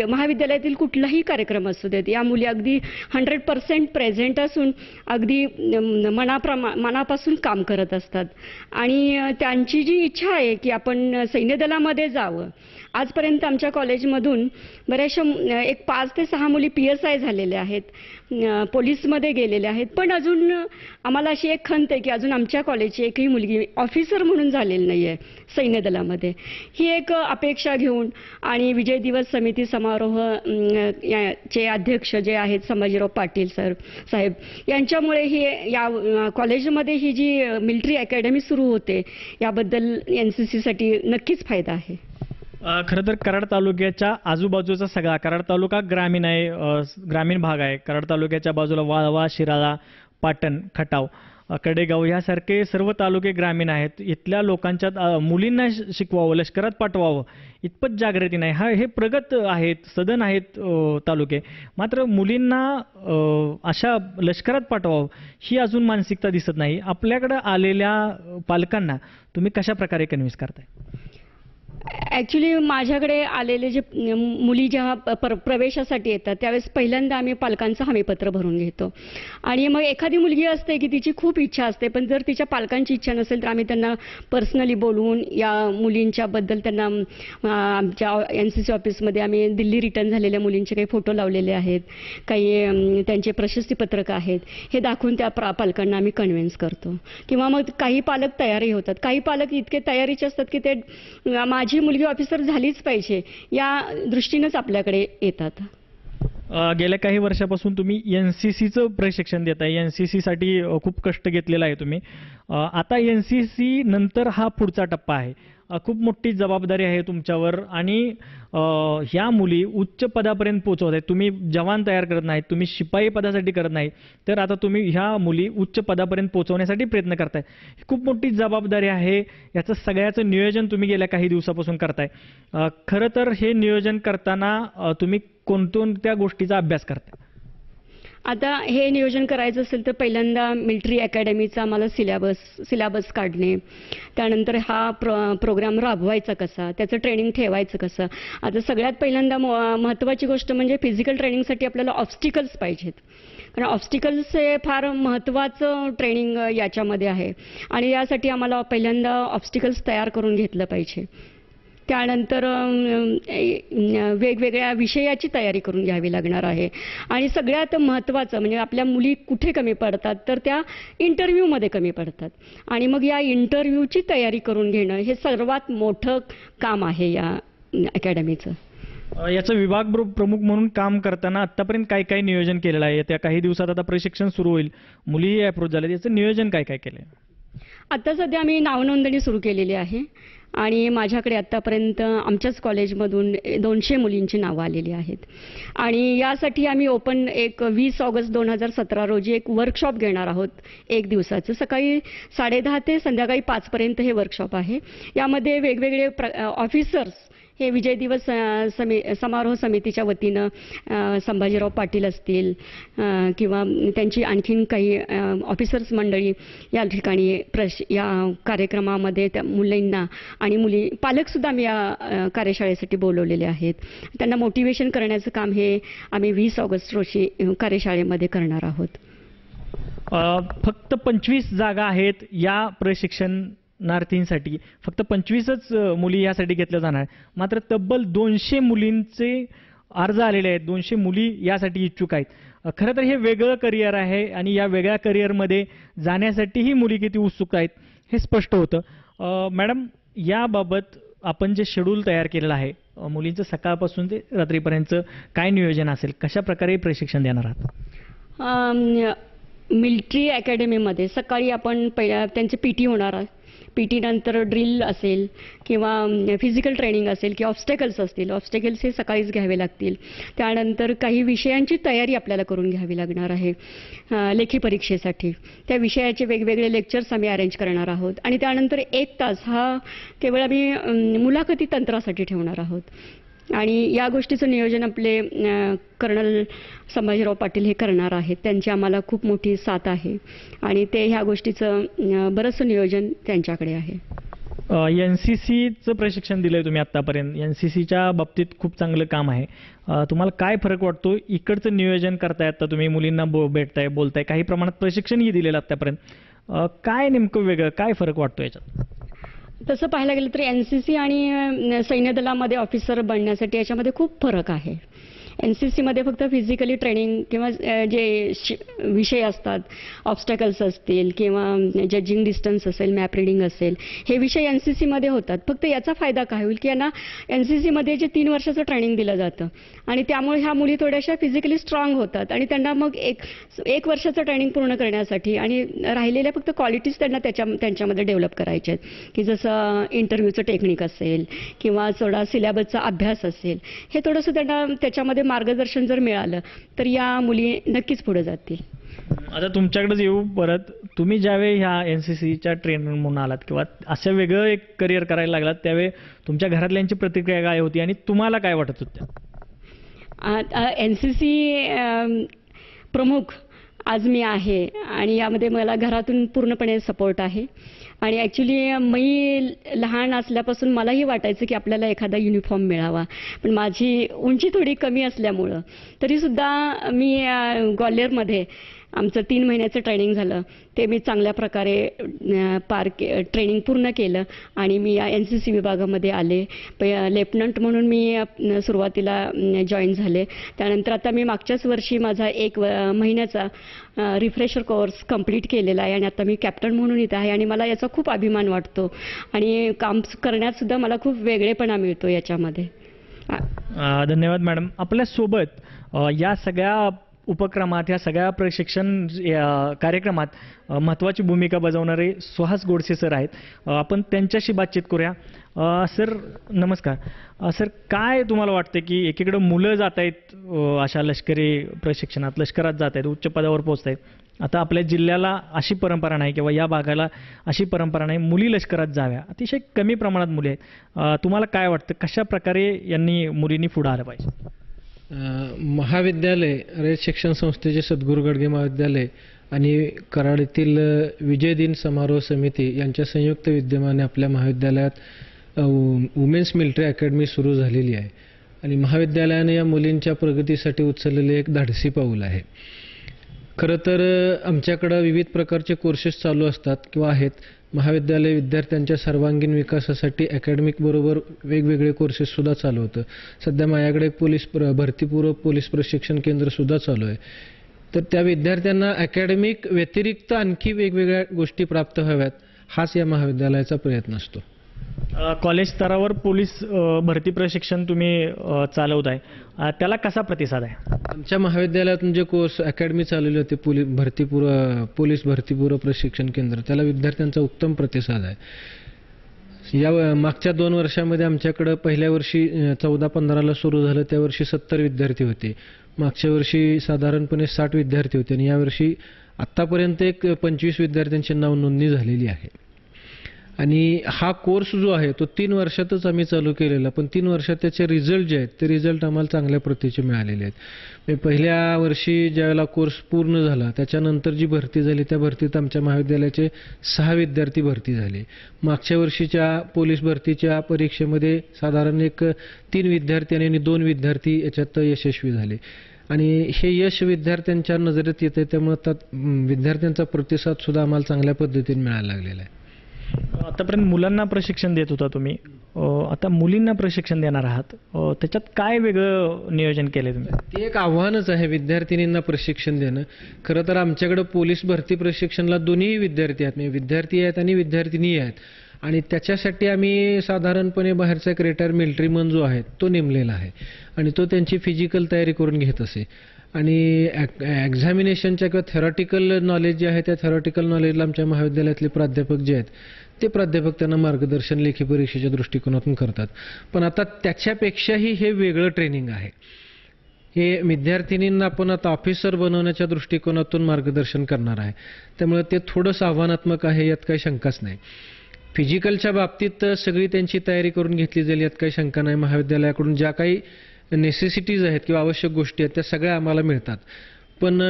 महाविद्यालयातील कुठलाही कार्यक्रम असू देत, या मुली अगदी 100% प्रेझेंट असून अगदी मनापासून काम करत असतात. आणि त्यांची जी इच्छा आहे की आपण सैन्य दलामध्ये जावं. आजपर्यंत आमच्या कॉलेजमधून बऱ्याचशा एक 5 ते 6 मुली PSI झालेल्या आहेत, पोलीसमध्ये गेलेल्या आहेत. पण अजून आम्हाला अशी एक खंत आहे की अजून आमच्या कॉलेजची एकही मुलगी ऑफिसर म्हणून झालेली नाही आहे सैन्य दलामध्ये. ही एक अपेक्षा घेऊन आणि विजय दिवस समिती समारोह चे अध्यक्ष जे आहेत संभाजीराव पाटील साहेब यांच्यामुळे ही या कॉलेजमध्ये ही जी मिलिटरी अकॅडमी सुरू होते याबद्दल NCCसाठी नक्कीच फायदा आहे. खरं तर कराड तालुक्याच्या आजूबाजूचा सगळा, कराड तालुका ग्रामीण आहे, ग्रामीण भाग आहे. कराड तालुक्याच्या बाजूला वाळवा, शिराळा, पाटण, खटाव, कडेगाव यासारखे सर्व तालुके ग्रामीण आहेत. इथल्या लोकांच्यात मुलींना शिकवावं, लष्करात पाठवावं इतपत जागृती नाही. हे प्रगत आहेत, सदन आहेत तालुके, मात्र मुलींना अशा लष्करात पाठवावं ही अजून मानसिकता दिसत नाही. आपल्याकडं आलेल्या पालकांना तुम्ही कशा प्रकारे कन्व्हिन्स करताय? ॲक्च्युली माझ्याकडे आलेले जे मुली जेव्हा प्रवेशासाठी येतात त्यावेळेस पहिल्यांदा आम्ही पालकांचं हमीपत्र भरून घेतो आणि मग एखादी मुलगी असते की तिची खूप इच्छा असते पण जर तिच्या पालकांची इच्छा नसेल तर आम्ही त्यांना पर्सनली बोलवून या मुलींच्याबद्दल त्यांना आमच्या NCC ऑफिसमध्ये आम्ही दिल्ली रिटर्न झालेल्या मुलींचे काही फोटो लावलेले आहेत, काही त्यांचे प्रशस्तीपत्रक आहेत, हे दाखवून त्या पालकांना आम्ही कन्व्हिन्स करतो. किंवा मग काही पालक तयारही होतात. काही पालक इतके तयारीचे असतात की ते माझी मुलगी ऑफिसर झालीच पाहिजे या दृष्टीनेच आपल्याकडे येतात. गेल्या काही वर्षापासून तुम्ही NCCचं प्रशिक्षण देताय, NCCसाठी खूप कष्ट घेतलेला आहे तुम्ही. आता NCC नंतर हा पुढचा टप्पा आहे. खूप मोठी जबाबदारी आहे तुमच्यावर आणि ह्या मुली उच्च पदापर्यंत पोहोचवत आहेत. तुम्ही जवान तयार करत नाहीत, तुम्ही शिपाई पदासाठी करत नाही, तर आता तुम्ही ह्या मुली उच्च पदापर्यंत पोहोचवण्यासाठी प्रयत्न करताय. खूप मोठी जबाबदारी आहे. याचं सगळ्याचं नियोजन तुम्ही गेल्या काही दिवसापासून करताय. खरं तर हे नियोजन करताना तुम्ही कोणत्या गोष्टीचा अभ्यास करताय? आता हे नियोजन करायचं असेल तर पहिल्यांदा मिलिटरी अकॅडमीचा आम्हाला सिलेबस काढणे, त्यानंतर हा प्रोग्राम राबवायचा कसा, त्याचं ट्रेनिंग ठेवायचं कसं. आता सगळ्यात पहिल्यांदा महत्त्वाची गोष्ट म्हणजे फिजिकल ट्रेनिंगसाठी आपल्याला ऑब्स्टिकल्स पाहिजेत, कारण ऑब्स्टिकल्स हे फार महत्त्वाचं ट्रेनिंग याच्यामध्ये आहे आणि यासाठी आम्हाला पहिल्यांदा ऑब्स्टिकल्स तयार करून घेतलं पाहिजे. त्यानंतर वेगवेगळ्या विषयाची तयारी करून घ्यावी लागणार आहे आणि सगळ्यात महत्त्वाचं म्हणजे आपल्या मुली कुठे कमी पडतात तर त्या इंटरव्ह्यूमध्ये कमी पडतात आणि मग या इंटरव्ह्यूची तयारी करून घेणं हे सर्वात मोठं काम आहे या अकॅडमीचं. याचं विभाग प्रमुख म्हणून काम करताना आत्तापर्यंत काय काय नियोजन केलेलं आहे? त्या काही दिवसात आता प्रशिक्षण सुरू होईल, मुलीही अप्रोच झाले, याचं नियोजन काय काय केलं आहे? आता सध्या आम्ही नावनोंदणी सुरू केलेली आहे आणि माझ्याकडे आत्तापर्यंत आमच्याच कॉलेजमधून 200 मुलींची नावं आलेली आहेत. आणि यासाठी आम्ही एक 20 ऑगस्ट 2017 रोजी एक वर्कशॉप घेणार आहोत, 1 दिवसाचं. सकाळी 10:30 ते संध्याकाळी 5पर्यंत हे वर्कशॉप आहे. यामध्ये वेगवेगळे ऑफिसर्स हे विजय दिवस समारोह समितीच्या वतीनं संभाजीराव पाटील असतील किंवा त्यांची आणखीन काही ऑफिसर्स मंडळी या ठिकाणी या कार्यक्रमामध्ये त्या मुलींना आणि पालकसुद्धा मी या कार्यशाळेसाठी बोलवलेले आहेत. त्यांना मोटिवेशन करण्याचं काम हे आम्ही 20 ऑगस्ट रोजी कार्यशाळेमध्ये करणार आहोत. फक्त 25 जागा आहेत या प्रशिक्षणार्थींसाठी, फक्त 25च मुली यासाठी घेतल्या जाणार. मात्र तब्बल 200 मुलींचे अर्ज आलेले आहेत, 200 मुली यासाठी इच्छुक आहेत. खरं तर हे वेगळं करिअर आहे आणि या वेगळ्या करिअरमध्ये जाण्यासाठीही मुली किती उत्सुक आहेत हे स्पष्ट होतं. मॅडम, याबाबत आपण जे शेड्यूल तयार केलेलं आहे, मुलींचं सकाळपासून ते रात्रीपर्यंत काय नियोजन असेल, कशा प्रकारे प्रशिक्षण देणार आहात? मिलिटरी अकॅडमीमध्ये सकाळी आपण पहिल्या त्यांचे PT होणार आहे. PT नंतर ड्रिल असेल किंवा फिजिकल ट्रेनिंग असेल किंवा ऑब्स्टेकल्स असतील, ऑब्स्टेकल्स हे सकाळीच घ्यावे लागतील. त्यानंतर काही विषयांची तयारी आपल्याला करून घ्यावी लागणार आहे लेखी परीक्षेसाठी. त्या विषयाचे वेगवेगळे लेक्चर्स आम्ही अरेंज करणार आहोत. आणि त्यानंतर 1 तास हा केवळ आम्ही मुलाखती तंत्रासाठी ठेवणार आहोत. आणि या गोष्टीचं नियोजन आपले कर्नल संभाजीराव पाटील हे करणार आहेत. त्यांची आम्हाला खूप मोठी साथ आहे आणि ते ह्या गोष्टीचं बरंचसं नियोजन त्यांच्याकडे आहे. NCCचं प्रशिक्षण दिलंय तुम्ही आत्तापर्यंत, NCCच्या बाबतीत खूप चांगलं काम आहे. तुम्हाला काय फरक वाटतो? इकडचं नियोजन करताय, आता तुम्ही मुलींना भेटताय, बोलताय, काही प्रमाणात प्रशिक्षणही दिलेलं आत्तापर्यंत. काय नेमकं वेगळं, काय फरक वाटतो याच्यात? तसं पाहायला गेलं तर NCC आणि सैन्य दलामध्ये ऑफिसर बनण्यासाठी याच्यामध्ये खूप फरक आहे. NCCमध्ये फक्त फिजिकली ट्रेनिंग किंवा जे विषय असतात, ऑब्स्टॅकल्स असतील किंवा जजिंग डिस्टन्स असेल, मॅप रिडिंग असेल, हे विषय NCCमध्ये होतात. फक्त याचा फायदा काय होईल की यांना NCCमध्ये जे 3 वर्षाचं ट्रेनिंग दिलं जातं आणि त्यामुळे ह्या मुली थोड्याशा फिजिकली स्ट्रॉंग होतात आणि त्यांना मग एक वर्षाचं ट्रेनिंग पूर्ण करण्यासाठी आणि राहिलेल्या फक्त क्वालिटीज त्यांना त्यांच्यामध्ये डेव्हलप करायचे आहेत, की जसं इंटरव्ह्यूचं टेक्निक असेल किंवा थोडा सिलेबसचा अभ्यास असेल, हे थोडंसं त्यांना त्याच्यामध्ये मार्गदर्शन जर मिळालं तर या मुली नक्कीच पुढे जातील. आता तुमच्याकडेच येऊ परत. तुम्ही ज्यावेळी ह्या NCCच्या ट्रेनर म्हणून आलात किंवा असं वेगळं एक करिअर करायला लागलात, त्यावेळी तुमच्या घरातल्यांची प्रतिक्रिया काय होती आणि तुम्हाला काय वाटत होतं? NCC प्रमुख आज मी आहे आणि यामध्ये मला घरातून पूर्णपणे सपोर्ट आहे. आणि ॲक्च्युली मी लहान असल्यापासून मलाही वाटायचं की आपल्याला एखादा युनिफॉर्म मिळावा, पण माझी उंची थोडी कमी असल्यामुळं तरीसुद्धा मी ग्वाल्हेरमध्ये आमचं 3 महिन्याचं ट्रेनिंग झालं, ते मी चांगल्या प्रकारे ट्रेनिंग पूर्ण केलं आणि मी या NCC विभागामध्ये आले. लेफ्टनंट म्हणून मी सुरुवातीला जॉईन झाले. त्यानंतर आता मी मागच्याच वर्षी माझा 1 महिन्याचा रिफ्रेशर कोर्स कंप्लीट केलेला आहे आणि आता मी कॅप्टन म्हणून इथं आहे आणि मला याचा खूप अभिमान वाटतो आणि काम करण्यातसुद्धा मला खूप वेगळेपणा मिळतो याच्यामध्ये. धन्यवाद मॅडम. आपल्यासोबत या सगळ्या उपक्रमात, या सगळ्या प्रशिक्षण कार्यक्रमात महत्त्वाची भूमिका बजावणारे सुहास गोडसे सर आहेत. आपण त्यांच्याशी बातचीत करूया. सर नमस्कार. सर, काय तुम्हाला वाटतं की एकीकडं मुलं जात आहेत अशा लष्करी प्रशिक्षणात, लष्करात जात आहेत, उच्च पदावर पोहोचत आहेत. आता आपल्या जिल्ह्याला अशी परंपरा नाही किंवा या भागाला अशी परंपरा नाही मुली लष्करात जाव्या, अतिशय कमी प्रमाणात मुली आहेत. तुम्हाला काय वाटतं, कशा प्रकारे मुलींनी पुढे आलं पाहिजे? महाविद्यालय, रयत शिक्षण संस्थेचे सद्गुरू गडगे महाविद्यालय आणि कराड येथील विजय दिन समारोह समिती यांच्या संयुक्त विद्यमाने आपल्या महाविद्यालयात वुमेन्स मिलिटरी अकॅडमी सुरू झालेली आहे आणि महाविद्यालयाने या मुलींच्या प्रगतीसाठी उचललेले एक धाडसी पाऊल आहे. खरं तर आमच्याकडं विविध प्रकारचे कोर्सेस चालू असतात किंवा आहेत. महाविद्यालय विद्यार्थ्यांच्या सर्वांगीण विकासासाठी अकॅडमिक बरोबर वेगवेगळे कोर्सेससुद्धा चालू होतं. सध्या माझ्याकडे भरतीपूर्व पोलीस प्रशिक्षण केंद्रसुद्धा चालू आहे. तर त्या विद्यार्थ्यांना अकॅडमिक व्यतिरिक्त आणखी वेगवेगळ्या गोष्टी प्राप्त व्हाव्यात, हाच या महाविद्यालयाचा प्रयत्न असतो. कॉलेज स्तरावर पोलीस भरती प्रशिक्षण तुम्ही चालवताय, त्याला कसा प्रतिसाद आहे? आमच्या महाविद्यालयातून जे कोर्स अकॅडमी चालवली होती पोलीस भरतीपूर्व प्रशिक्षण केंद्र, त्याला विद्यार्थ्यांचा उत्तम प्रतिसाद आहे. या मागच्या 2 वर्षामध्ये आमच्याकडं पहिल्या वर्षी 14-15ला सुरू झालं, त्या वर्षी 70 विद्यार्थी होते. मागच्या वर्षी साधारणपणे 60 विद्यार्थी होते आणि यावर्षी आत्तापर्यंत एक 25 विद्यार्थ्यांची नाव नोंदणी झालेली आहे. आणि हा कोर्स जो आहे तो 3 वर्षातच आम्ही चालू केलेला, पण 3 वर्षात त्याचे रिझल्ट जे आहेत ते रिझल्ट आम्हाला चांगल्या प्रतीचे मिळालेले आहेत. पहिल्या वर्षी ज्यावेळेला कोर्स पूर्ण झाला त्याच्यानंतर जी भरती झाली त्या भरतीत आमच्या महाविद्यालयाचे 6 विद्यार्थी भरती झाले. मागच्या वर्षीच्या पोलीस भरतीच्या परीक्षेमध्ये साधारण एक 3 विद्यार्थी आणि 2 विद्यार्थी याच्यात यशस्वी झाले. आणि हे यश विद्यार्थ्यांच्या नजरेत येते, त्यामुळे विद्यार्थ्यांचा प्रतिसाद सुद्धा आम्हाला चांगल्या पद्धतीने मिळायला लागलेला आहे. आतापर्यंत मुलांना प्रशिक्षण देत होता तुम्ही, आता मुलींना प्रशिक्षण देणार आहात, त्याच्यात काय वेगळं नियोजन केलं तुम्ही? ते एक आव्हानच आहे विद्यार्थिनींना प्रशिक्षण देणं. खरं तर आमच्याकडे पोलीस भरती प्रशिक्षणाला दोन्ही विद्यार्थी आहेत, म्हणजे विद्यार्थी आहेत आणि विद्यार्थिनी आहेत. आणि त्याच्यासाठी आम्ही साधारणपणे बाहेरचा एक रिटायर मिलिटरीमन जो आहे तो नेमलेला आहे आणि तो त्यांची फिजिकल तयारी करून घेत असे. आणि एक्झामिनेशनच्या किंवा थेरॉटिकल नॉलेज जे आहे त्या थेरॉटिकल नॉलेजला आमच्या महाविद्यालयातले प्राध्यापक जे आहेत ते प्राध्यापक त्यांना मार्गदर्शन लेखी परीक्षेच्या दृष्टिकोनातून करतात. पण आता त्याच्यापेक्षाही हे वेगळं ट्रेनिंग आहे. हे विद्यार्थिनींना आपण आता ऑफिसर बनवण्याच्या दृष्टिकोनातून मार्गदर्शन करणार आहे, त्यामुळे ते थोडंसं आव्हानात्मक आहे, यात काही शंकाच नाही. फिजिकलच्या बाबतीत सगळी त्यांची तयारी करून घेतली जाईल, यात काही शंका नाही. महाविद्यालयाकडून ज्या काही नेसेसिटीज आहेत किंवा आवश्यक गोष्टी आहेत त्या सगळ्या आम्हाला मिळतात. पण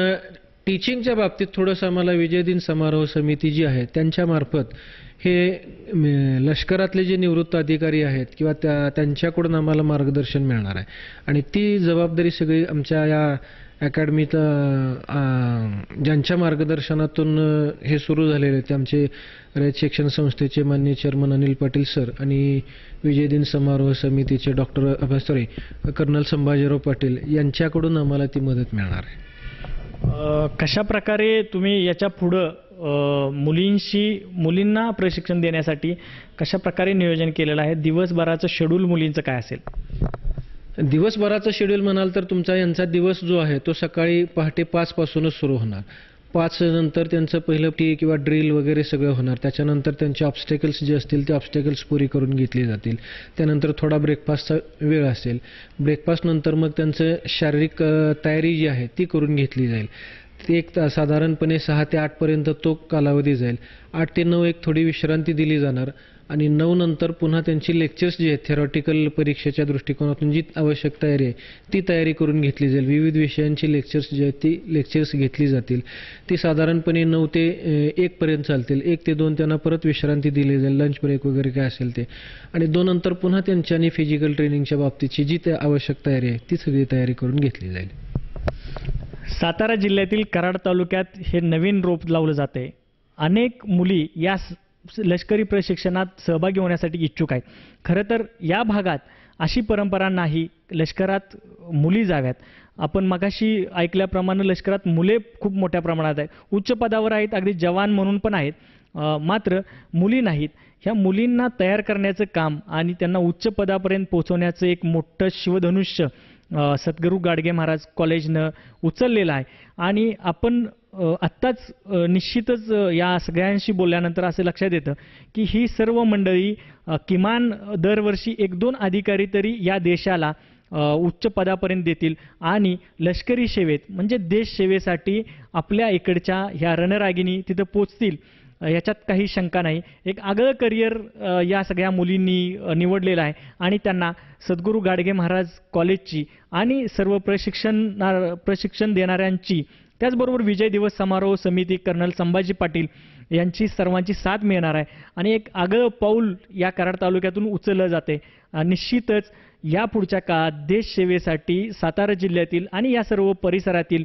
टीचिंगच्या बाबतीत थोडंसं आम्हाला विजय दिन समारोह समिती जी आहे त्यांच्यामार्फत हे लष्करातले जे निवृत्त अधिकारी आहेत किंवा त्यांच्याकडून आम्हाला मार्गदर्शन मिळणार आहे. आणि ती जबाबदारी सगळी आमच्या या अकॅडमीत ज्यांच्या मार्गदर्शनातून हे सुरू झालेले ते आमचे रयत शिक्षण संस्थेचे माननीय चेअरमन अनिल पाटील सर आणि विजय दिन समारोह समितीचे कर्नल संभाजीराव पाटील यांच्याकडून आम्हाला ती मदत मिळणार आहे. कशा प्रकारे तुम्ही याच्या पुढं मुलींना प्रशिक्षण देण्यासाठी कशा प्रकारे नियोजन केलेलं आहे? दिवसभराचं शेड्यूल मुलींचं काय असेल? दिवसभराचं शेड्यूल म्हणाल तर तुमचा यांचा दिवस जो आहे तो सकाळी पहाटे 5 पासूनच सुरू होणार. 5 नंतर त्यांचं पहिलं टी किंवा ड्रिल वगैरे सगळं होणार. त्याच्यानंतर त्यांचे ऑब्स्टेकल्स जे असतील ते ऑब्स्टेकल्स पुरी करून घेतली जातील. त्यानंतर थोडा ब्रेकफास्टचा वेळ असेल. ब्रेकफास्ट नंतर मग त्यांचं शारीरिक तयारी जी आहे ती करून घेतली जाईल. ते एक साधारणपणे 6 ते 8 पर्यंत तो कालावधी जाईल. 8 ते 9 एक थोडी विश्रांती दिली जाणार आणि 9 नंतर पुन्हा त्यांची लेक्चर्स जी आहेत थेरॉटिकल परीक्षेच्या दृष्टिकोनातून जी आवश्यक तयारी आहे ती तयारी करून घेतली जाईल. विविध विषयांची लेक्चर्स जी आहेत ती लेक्चर्स घेतली जातील. ती साधारणपणे 9 ते 1 पर्यंत चालतील. 1 ते 2 त्यांना परत विश्रांती दिली जाईल, लंच ब्रेक वगैरे काय असेल ते. आणि 2 नंतर पुन्हा त्यांच्यानी फिजिकल ट्रेनिंगच्या बाबतीची जी आवश्यक तयारी आहे ती सगळी तयारी करून घेतली जाईल. सातारा जिल्ह्यातील कराड तालुक्यात हे नवीन रोप लावलं जाते. अनेक मुली या लष्करी प्रशिक्षणात सहभागी होण्यासाठी इच्छुक आहेत. खरं तर या भागात अशी परंपरा नाही लष्करात मुली जाव्यात. आपण मगाशी ऐकल्याप्रमाणे लष्करात मुले खूप मोठ्या प्रमाणात आहेत, उच्च पदावर आहेत, अगदी जवान म्हणून पण आहेत, मात्र मुली नाहीत. ह्या मुलींना तयार करण्याचं काम आणि त्यांना उच्च पदापर्यंत पोहोचवण्याचं एक मोठं शिवधनुष्य सद्गुरू गाडगे महाराज कॉलेजनं उचललेलं आहे. आणि आपण आत्ताच निश्चितच या सगळ्यांशी बोलल्यानंतर असं लक्षात येतं की ही सर्व मंडळी किमान दरवर्षी 1-2 अधिकारी तरी या देशाला उच्च पदापर्यंत देतील आणि लष्करी सेवेत म्हणजे देश सेवेसाठी आपल्या इकडच्या ह्या रणरागिणी तिथं पोचतील, याच्यात काही शंका नाही. एक आगळं करिअर या सगळ्या मुलींनी निवडलेलं आहे आणि त्यांना सद्गुरू गाडगे महाराज कॉलेजची आणि सर्व प्रशिक्षण देणाऱ्यांची, त्याचबरोबर विजय दिवस समारोह समिती कर्नल संभाजी पाटील यांची सर्वांची साथ मिळणार आहे. आणि एक आगळं पाऊल या कराड तालुक्यातून उचललं जाते. निश्चितच या पुढच्या काळात देश सेवेसाठी सातारा जिल्ह्यातील आणि या सर्व परिसरातील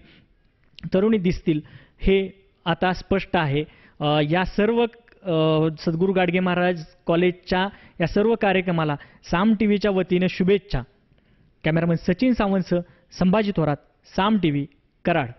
तरुणी दिसतील हे आता स्पष्ट आहे. या सर्व सद्गुरू गाडगे महाराज कॉलेजच्या या सर्व कार्यक्रमाला साम टीव्हीच्या वतीने शुभेच्छा. कॅमेरामन सचिन सावंतसह संभाजी थोरात, साम टीव्ही, कराड.